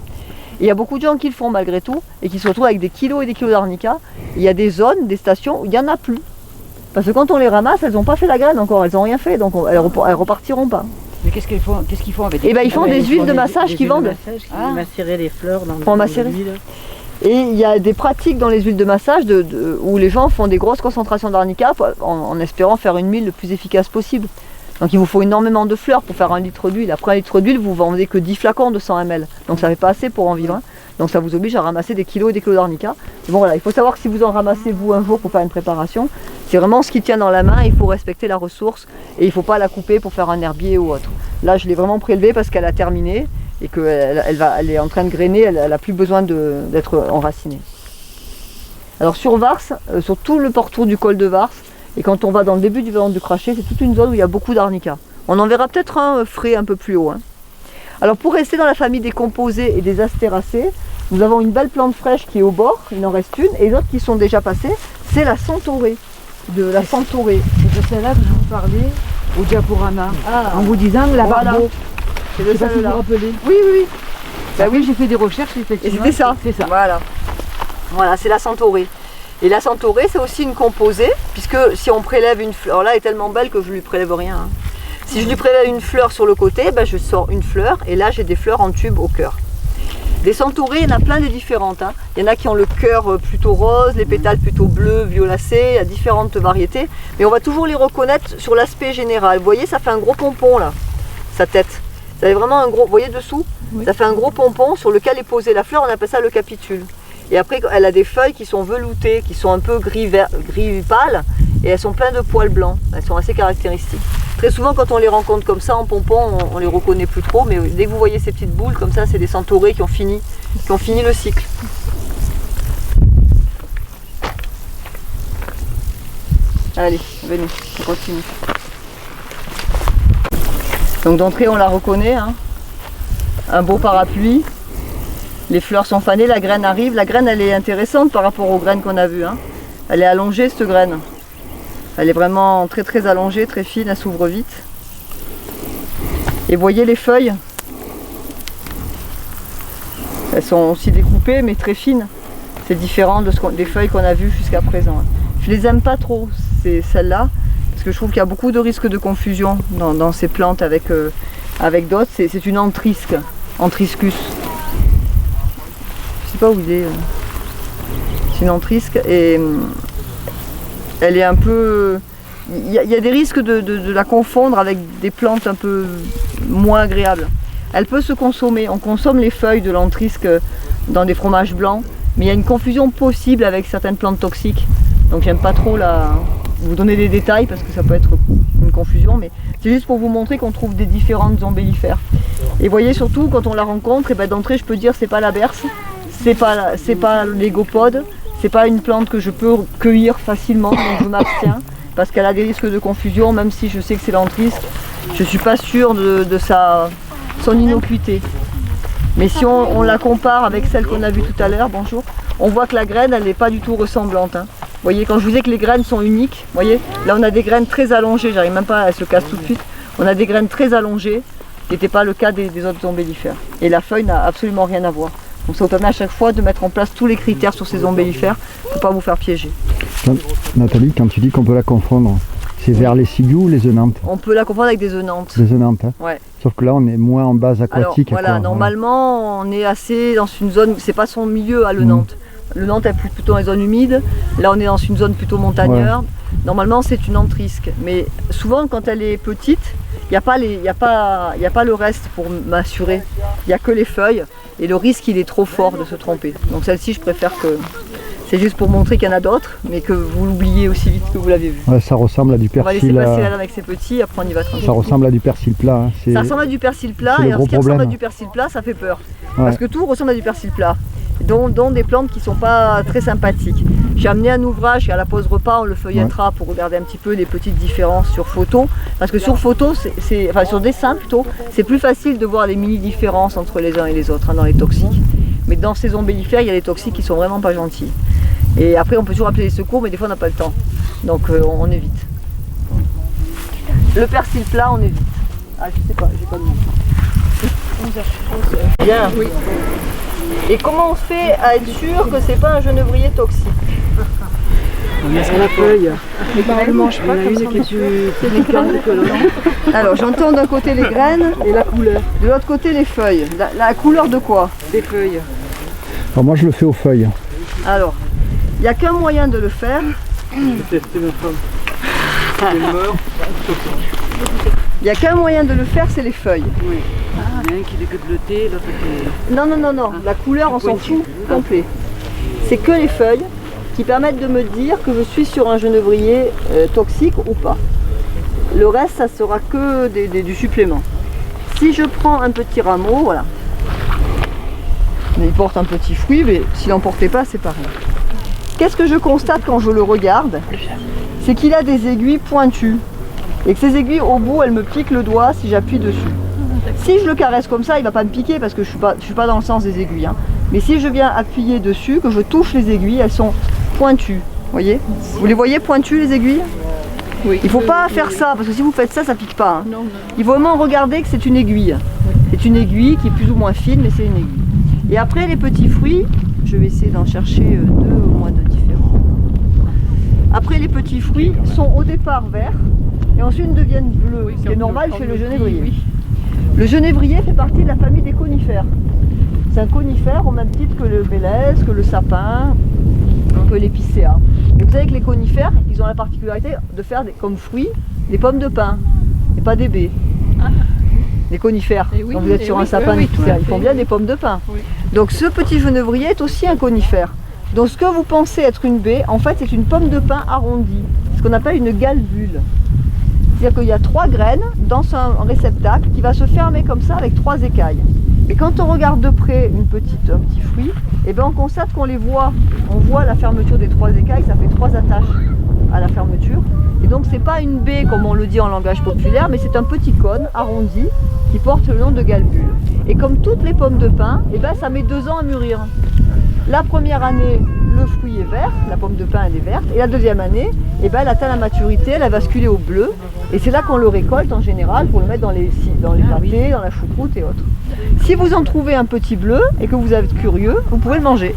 Et il y a beaucoup de gens qui le font malgré tout et qui se retrouvent avec des kilos et des kilos d'arnica. Il y a des zones, des stations où il n'y en a plus. Parce que quand on les ramasse, elles n'ont pas fait la graine encore, elles n'ont rien fait, donc elles repartiront pas. Mais qu'est-ce qu'ils font avec Eh ben, ils font des huiles de massage qui vendent. Macérer les fleurs dans Pour macérer. l'huile. Et il y a des pratiques dans les huiles de massage où les gens font des grosses concentrations d'arnica en espérant faire une huile le plus efficace possible. Donc il vous faut énormément de fleurs pour faire 1 litre d'huile. Après 1 litre d'huile, vous vendez que 10 flacons de 100 ml. Donc ça ne fait pas assez pour en vivre. Hein. Donc ça vous oblige à ramasser des kilos et des kilos d'arnica. Bon voilà, il faut savoir que si vous en ramassez vous un jour pour faire une préparation, c'est vraiment ce qui tient dans la main, il faut respecter la ressource et il ne faut pas la couper pour faire un herbier ou autre. Là je l'ai vraiment prélevée parce qu'elle a terminé et qu'elle elle est en train de grainer, elle n'a plus besoin d'être enracinée. Alors sur Vars, sur tout le pourtour du col de Vars, et quand on va dans le début du Vallon du Crachet, c'est toute une zone où il y a beaucoup d'arnica. On en verra peut-être un frais un peu plus haut. Hein. Alors pour rester dans la famille des composés et des astéracées, nous avons une belle plante fraîche qui est au bord, il en reste une, et les autres qui sont déjà passées, c'est la centaurée. De la centaurée. C'est de celle-là que je vous parlais au diaporama, en vous disant la Voilà. barbeau. C'est Je de sais pas si vous vous celle-là. rappelez. Oui, oui, oui. Bah oui, j'ai fait des recherches, Et effectivement. c'était ça. C'est ça. Voilà. Voilà, c'est la centaurée. Et la centaurée, c'est aussi une composée, puisque si on prélève une fleur, alors là elle est tellement belle que je ne lui prélève rien. Hein. Si je lui prélève une fleur sur le côté, ben je sors une fleur, et là j'ai des fleurs en tube au cœur. Des centaurées, il y en a plein de différentes. Hein. Il y en a qui ont le cœur plutôt rose, les pétales plutôt bleus, violacés, il y a différentes variétés. Mais on va toujours les reconnaître sur l'aspect général. Vous voyez, ça fait un gros pompon là, sa tête. Ça fait vraiment un gros, vous voyez dessous, oui. Ça fait un gros pompon sur lequel est posée la fleur, on appelle ça le capitule. Et après, elle a des feuilles qui sont veloutées, qui sont un peu gris pâle, et elles sont pleines de poils blancs. Elles sont assez caractéristiques. Très souvent, quand on les rencontre comme ça en pompon, on les reconnaît plus trop, mais dès que vous voyez ces petites boules comme ça, c'est des centaurées qui ont fini le cycle. Allez, venez, on continue. Donc d'entrée, on la reconnaît, hein. Un beau parapluie. Les fleurs sont fanées, la graine arrive. La graine, elle est intéressante par rapport aux graines qu'on a vues. Hein. Elle est allongée, cette graine. Elle est vraiment très très allongée, très fine, elle s'ouvre vite. Et voyez les feuilles. Elles sont aussi découpées, mais très fines. C'est différent des feuilles qu'on a vues jusqu'à présent. Je les aime pas trop, celles-là, parce que je trouve qu'il y a beaucoup de risques de confusion dans ces plantes avec d'autres. C'est une antrisque, antriscus. Je sais pas où il est. C'est une antrisque et elle est un peu... Il y a des risques de la confondre avec des plantes un peu moins agréables. Elle peut se consommer. On consomme les feuilles de l'antrisque dans des fromages blancs Mais il y a une confusion possible avec certaines plantes toxiques. Donc j'aime pas trop vous donner des détails parce que ça peut être une confusion, mais c'est juste pour vous montrer qu'on trouve des différentes ombellifères. Et voyez surtout quand on la rencontre, et ben d'entrée je peux dire c'est pas la berce, c'est pas l'égopode, c'est pas une plante que je peux cueillir facilement, donc je m'abstiens parce qu'elle a des risques de confusion, même si je sais que c'est l'antrisque, je suis pas sûre de son innocuité. Mais si on la compare avec celle qu'on a vue tout à l'heure, bonjour, on voit que la graine elle n'est pas du tout ressemblante. Hein. Vous voyez, quand je vous disais que les graines sont uniques, vous voyez, là on a des graines très allongées, j'arrive même pas, elles se cassent tout de suite. On a des graines très allongées, ce qui n'était pas le cas des autres ombellifères. Et la feuille n'a absolument rien à voir. Donc ça vous permet à chaque fois de mettre en place tous les critères sur ces ombellifères pour ne pas vous faire piéger. Nathalie, quand tu dis qu'on peut la confondre, c'est vers les ciguës ou les œnanthes? On peut la confondre avec des œnanthes. Des œnanthes, hein. Ouais. Sauf que là on est moins en base aquatique. Alors, voilà, normalement on est assez dans une zone, c'est pas son milieu à l'œnanthe. Le Nantes est plutôt dans les zones humides, là on est dans une zone plutôt montagneur. Ouais. Normalement c'est une antrisque, mais souvent quand elle est petite, il n'y a pas le reste pour m'assurer. Il n'y a que les feuilles et le risque il est trop fort de se tromper. Donc celle-ci je préfère que... C'est juste pour montrer qu'il y en a d'autres, mais que vous l'oubliez aussi vite que vous l'avez vu. Ouais, ça ressemble à du persil. On va laisser passer là avec ses petits, après on y va tranquille. Ça ressemble à du persil plat. Hein. Ça ressemble à du persil plat, et ce qui ressemble à du persil plat, ça fait peur. Ouais. Parce que tout ressemble à du persil plat. Dont des plantes qui ne sont pas très sympathiques. J'ai amené un ouvrage et à la pause repas on le feuillettera pour regarder un petit peu les petites différences sur photo. Parce que sur photo, enfin sur dessin plutôt, c'est plus facile de voir les mini différences entre les uns et les autres dans les toxiques. Mais dans ces ombellifères, il y a des toxiques qui sont vraiment pas gentils. Et après on peut toujours appeler les secours, mais des fois on n'a pas le temps. Donc on évite. Le persil plat, on évite. Ah je sais pas, j'ai pas de nom. Bien, oui. Et comment on fait à être sûr que c'est pas un genevrier toxique? On est sur la feuille. Mais bah, elle mange pas comme ça. Alors j'entends d'un côté les graines et la couleur. De l'autre côté les feuilles. La couleur de quoi? Des feuilles. Alors moi je le fais aux feuilles. Alors, il n'y a qu'un moyen de le faire. Je vais tester ma femme. Il n'y a qu'un moyen de le faire, c'est les feuilles. Oui. Il y en a un qui est bleuté, l'autre qui est... Non. La couleur, on s'en fout complet. C'est que les feuilles qui permettent de me dire que je suis sur un genevrier toxique ou pas. Le reste, ça sera que du supplément. Si je prends un petit rameau, voilà. Il porte un petit fruit, mais s'il n'en portait pas, c'est pareil. Qu'est-ce que je constate quand je le regarde? C'est qu'il a des aiguilles pointues. Et que ces aiguilles, au bout, elles me piquent le doigt si j'appuie dessus. Si je le caresse comme ça, il ne va pas me piquer parce que je suis pas dans le sens des aiguilles. Hein. Mais si je viens appuyer dessus, que je touche les aiguilles, elles sont pointues. Voyez? Vous les voyez pointues, les aiguilles? Oui. Il ne faut pas faire ça, parce que si vous faites ça, ça ne pique pas. Hein. Non. Il faut vraiment regarder que c'est une aiguille. C'est une aiguille qui est plus ou moins fine, mais c'est une aiguille. Et après, les petits fruits, je vais essayer d'en chercher deux au moins de différents. Après, les petits fruits sont au départ verts et ensuite deviennent bleus, ce qui est normal chez le genévrier. Le genévrier fait partie de la famille des conifères. C'est un conifère au même titre que le mélèze, que le sapin, que l'épicéa. Et vous savez que les conifères, ils ont la particularité de faire comme fruits des pommes de pin et pas des baies. Les conifères, quand vous êtes sur un sapin d'épicéa, ils font bien des pommes de pin. Oui. Donc ce petit genévrier est aussi un conifère. Donc ce que vous pensez être une baie, en fait c'est une pomme de pin arrondie, ce qu'on appelle une galbule. C'est-à-dire qu'il y a 3 graines dans un réceptacle qui va se fermer comme ça avec 3 écailles. Et quand on regarde de près un petit fruit, et bien on constate qu'on les voit. On voit la fermeture des 3 écailles, ça fait 3 attaches à la fermeture. Et donc c'est pas une baie comme on le dit en langage populaire, mais c'est un petit cône arrondi qui porte le nom de galbule. Et comme toutes les pommes de pin, et ben ça met 2 ans à mûrir. La première année, le fruit est vert, la pomme de pin elle est verte, et la deuxième année, et ben elle atteint la maturité, elle a basculé au bleu, et c'est là qu'on le récolte en général pour le mettre dans les pâtés, dans la choucroute et autres. Si vous en trouvez un petit bleu et que vous êtes curieux, vous pouvez le manger.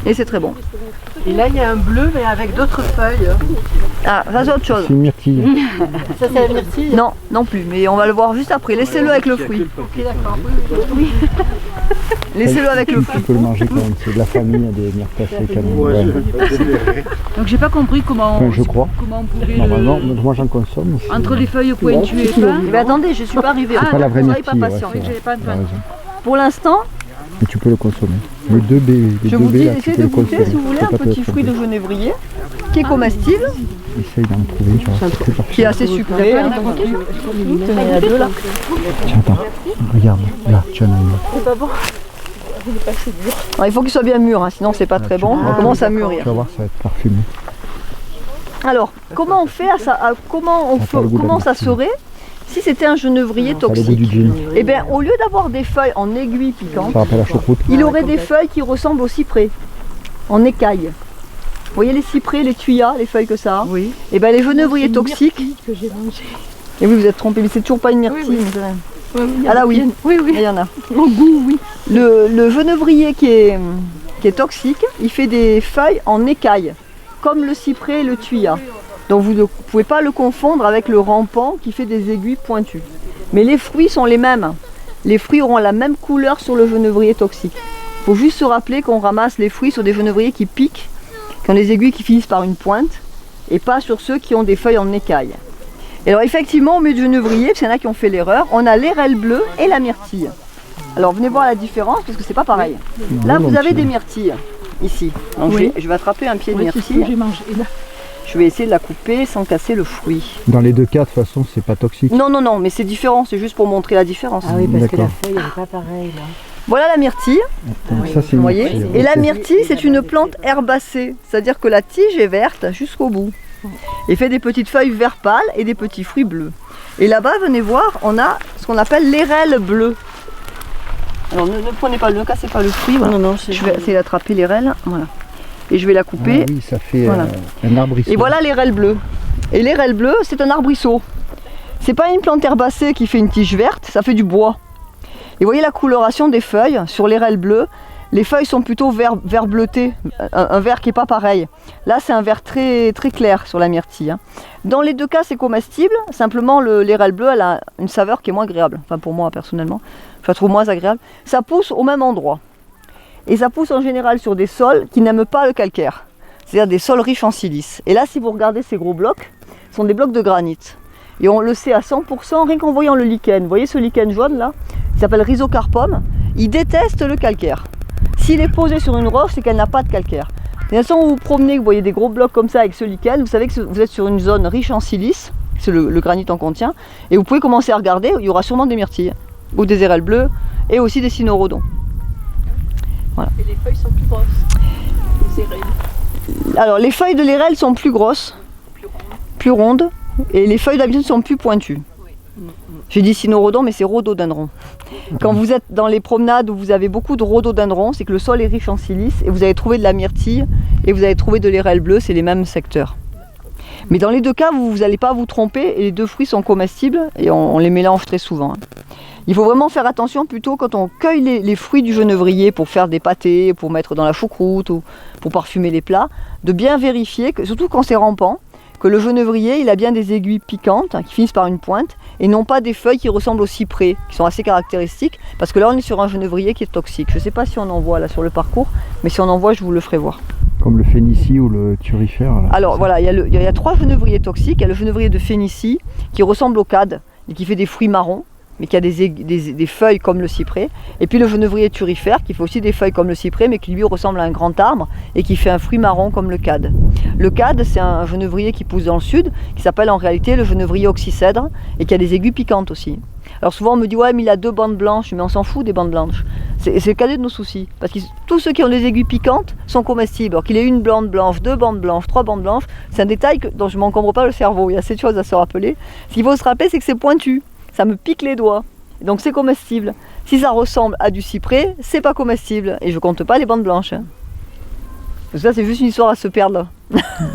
Et c'est très bon. Et là, il y a un bleu, mais avec d'autres feuilles. Ah, ça c'est autre chose. C'est une myrtille. Ça, c'est la myrtille? Non, non plus, mais on va le voir juste après. Laissez-le avec le fruit. Ok, d'accord. Oui. Laissez-le avec le fruit. Tu peux le manger quand même, c'est de la famille des myrtacées canines. Ouais, Donc j'ai pas compris comment, je crois. comment on pouvait Normalement, moi j'en consomme. entre les feuilles pointues et pas. Mais attendez, je ne suis pas arrivée. C'est pas la vraie soyez myrtille. pas patient. Ouais, J'avais pas de t'as raison. Pour l'instant, Et tu peux le consommer. Le 2B, le Je 2B vous dis, là, tu essayez peux de le consommer. goûter si vous voulez Faut un pas te petit fruit de tromper. genévrier qui est comestible, Essaye d'en trouver, genre, c'est très qui est parfait. assez sucré. Hein. Tenez, il y a deux là. Tiens, attends, regarde, là, tu en as une. Alors, il faut qu'il soit bien mûr, hein, sinon c'est pas très bon. On commence à mûrir. Tu vas voir, ça va être parfumé. Alors, comment on fait comment Ça a le goût de la ça myrtille. serait si c'était un genévrier Ça a le goût du toxique? gin. Eh bien, au lieu d'avoir des feuilles en aiguilles piquantes, Ça rappelle la choucroute. il aurait des feuilles qui ressemblent au cyprès, en écailles. Vous voyez les cyprès, les tuyas, les feuilles que ça a? Oui. Eh bien, les genévriers toxiques. Que j'ai mangé. Et oui, vous êtes trompé, mais c'est toujours pas une myrtille. Oui, mais c'est- Ah là, oui. Oui, Il y en a. Au goût, oui. Le genévrier qui est toxique, il fait des feuilles en écailles, comme le cyprès et le tuya. Donc vous ne pouvez pas le confondre avec le rampant qui fait des aiguilles pointues. Mais les fruits sont les mêmes. Les fruits auront la même couleur sur le genévrier toxique. Il faut juste se rappeler qu'on ramasse les fruits sur des genévriers qui piquent, qui ont des aiguilles qui finissent par une pointe, et pas sur ceux qui ont des feuilles en écailles. Et alors effectivement, au milieu du genévrier, parce qu'il y en a qui ont fait l'erreur, on a l'érelle bleue et la myrtille. Alors venez voir la différence parce que c'est pas pareil. Là vous avez des myrtilles ici. Donc je vais attraper un pied de myrtille. J'ai mangé. Là. Je vais essayer de la couper sans casser le fruit. Dans les deux cas, de toute façon, c'est pas toxique. Non, non, non, mais c'est différent, c'est juste pour montrer la différence. Ah oui, parce que la D'accord. feuille, elle n'est pas pareille là. Voilà la myrtille, Donc ça, c'est vous une voyez. myrtille. Et la myrtille, c'est une plante herbacée, c'est-à-dire que la tige est verte jusqu'au bout. Et fait des petites feuilles vert pâle et des petits fruits bleus. Et là-bas, venez voir, on a ce qu'on appelle l'érelle bleue. Alors ne prenez pas, ne cassez pas le fruit. Voilà. Non, Je vais essayer d'attraper l'érelle, voilà. Et je vais la couper. Ah oui, ça fait Voilà. un arbrisseau. Et voilà l'érelle bleue. Et l'érelle bleue, c'est un arbrisseau. C'est pas une plante herbacée qui fait une tige verte, ça fait du bois. Et vous voyez la coloration des feuilles sur l'érelle bleue. Les feuilles sont plutôt vert bleuté, un vert qui n'est pas pareil. Là, c'est un vert très, très clair sur la myrtille. Hein. Dans les deux cas, c'est comestible. Simplement, l'érelle bleue, elle a une saveur qui est moins agréable. Enfin, pour moi, personnellement, je la trouve moins agréable. Ça pousse au même endroit. Et ça pousse en général sur des sols qui n'aiment pas le calcaire. C'est-à-dire des sols riches en silice. Et là, si vous regardez ces gros blocs, ce sont des blocs de granit. Et on le sait à 100%, rien qu'en voyant le lichen. Vous voyez ce lichen jaune là? Il s'appelle Rhizocarpum. Il déteste le calcaire. S'il est posé sur une roche, c'est qu'elle n'a pas de calcaire. De toute façon, où vous promenez, vous voyez des gros blocs comme ça avec ce lichen, vous savez que vous êtes sur une zone riche en silice, c'est le granit en contient, et vous pouvez commencer à regarder, il y aura sûrement des myrtilles, ou des érelles bleues, et aussi des cynorrhodons. Voilà. Et les feuilles sont plus grosses. Les érelles. Alors, les feuilles de l'érelle sont plus grosses, plus rondes, et les feuilles d'habitude sont plus pointues. J'ai dit cynorrhodon, mais c'est rhododendron. Quand vous êtes dans les promenades où vous avez beaucoup de rhododendron, c'est que le sol est riche en silice et vous allez trouver de la myrtille et vous allez trouver de l'érelle bleue, c'est les mêmes secteurs. Mais dans les deux cas, vous n'allez pas vous tromper et les deux fruits sont comestibles et on les mélange très souvent. Il faut vraiment faire attention plutôt quand on cueille les fruits du genévrier pour faire des pâtés, pour mettre dans la choucroute ou pour parfumer les plats, de bien vérifier, surtout quand c'est rampant, que le genévrier il a bien des aiguilles piquantes qui finissent par une pointe et non pas des feuilles qui ressemblent au cyprès, qui sont assez caractéristiques, parce que là on est sur un genévrier qui est toxique. Je ne sais pas si on en voit là sur le parcours, mais si on en voit, je vous le ferai voir. Comme le phénicie ou le turifère. Là. Alors voilà, il y a 3 genévriers toxiques. Il y a le genévrier de Phénicie qui ressemble au cade et qui fait des fruits marrons, mais qui a des feuilles comme le cyprès. Et puis le genévrier turifère qui fait aussi des feuilles comme le cyprès, mais qui lui ressemble à un grand arbre et qui fait un fruit marron comme le cade. Le cade, c'est un genévrier qui pousse dans le sud, qui s'appelle en réalité le genévrier oxycèdre et qui a des aiguilles piquantes aussi. Alors souvent on me dit ouais mais il a 2 bandes blanches, mais on s'en fout des bandes blanches. C'est le cadet de nos soucis, parce que tous ceux qui ont des aiguilles piquantes sont comestibles. Alors qu'il ait une bande blanche, 2 bandes blanches, 3 bandes blanches, c'est un détail dont je ne m'encombre pas le cerveau. Il y a cette chose à se rappeler. Ce qu'il faut se rappeler, c'est que c'est pointu. Ça me pique les doigts, donc c'est comestible. Si ça ressemble à du cyprès, c'est pas comestible. Et je compte pas les bandes blanches. Hein. Parce que ça, c'est juste une histoire à se perdre,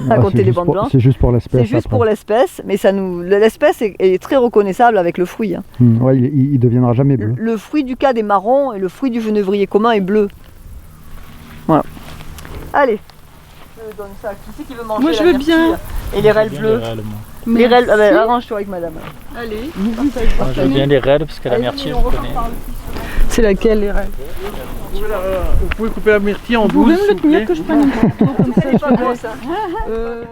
à compter les bandes blanches. C'est juste pour l'espèce. C'est juste pour l'espèce, mais l'espèce est très reconnaissable avec le fruit. Hein. Ouais, il deviendra jamais bleu. Le fruit du cade est marron et le fruit du genévrier commun est bleu. Voilà. Allez, je donne ça. Qui c'est qui veut manger? Moi, je la veux myrtille bien. Et les rêles bleues. Les rêles, arrange-toi avec madame. Allez. J'aime bien les rêles parce que la myrtille, je connais. C'est laquelle les rêves? Vous pouvez couper la myrtille en Vous 12, pouvez me s'il le vous plaît. tenir que je prenne un morceau comme ça. C'est pas grosse. Hein.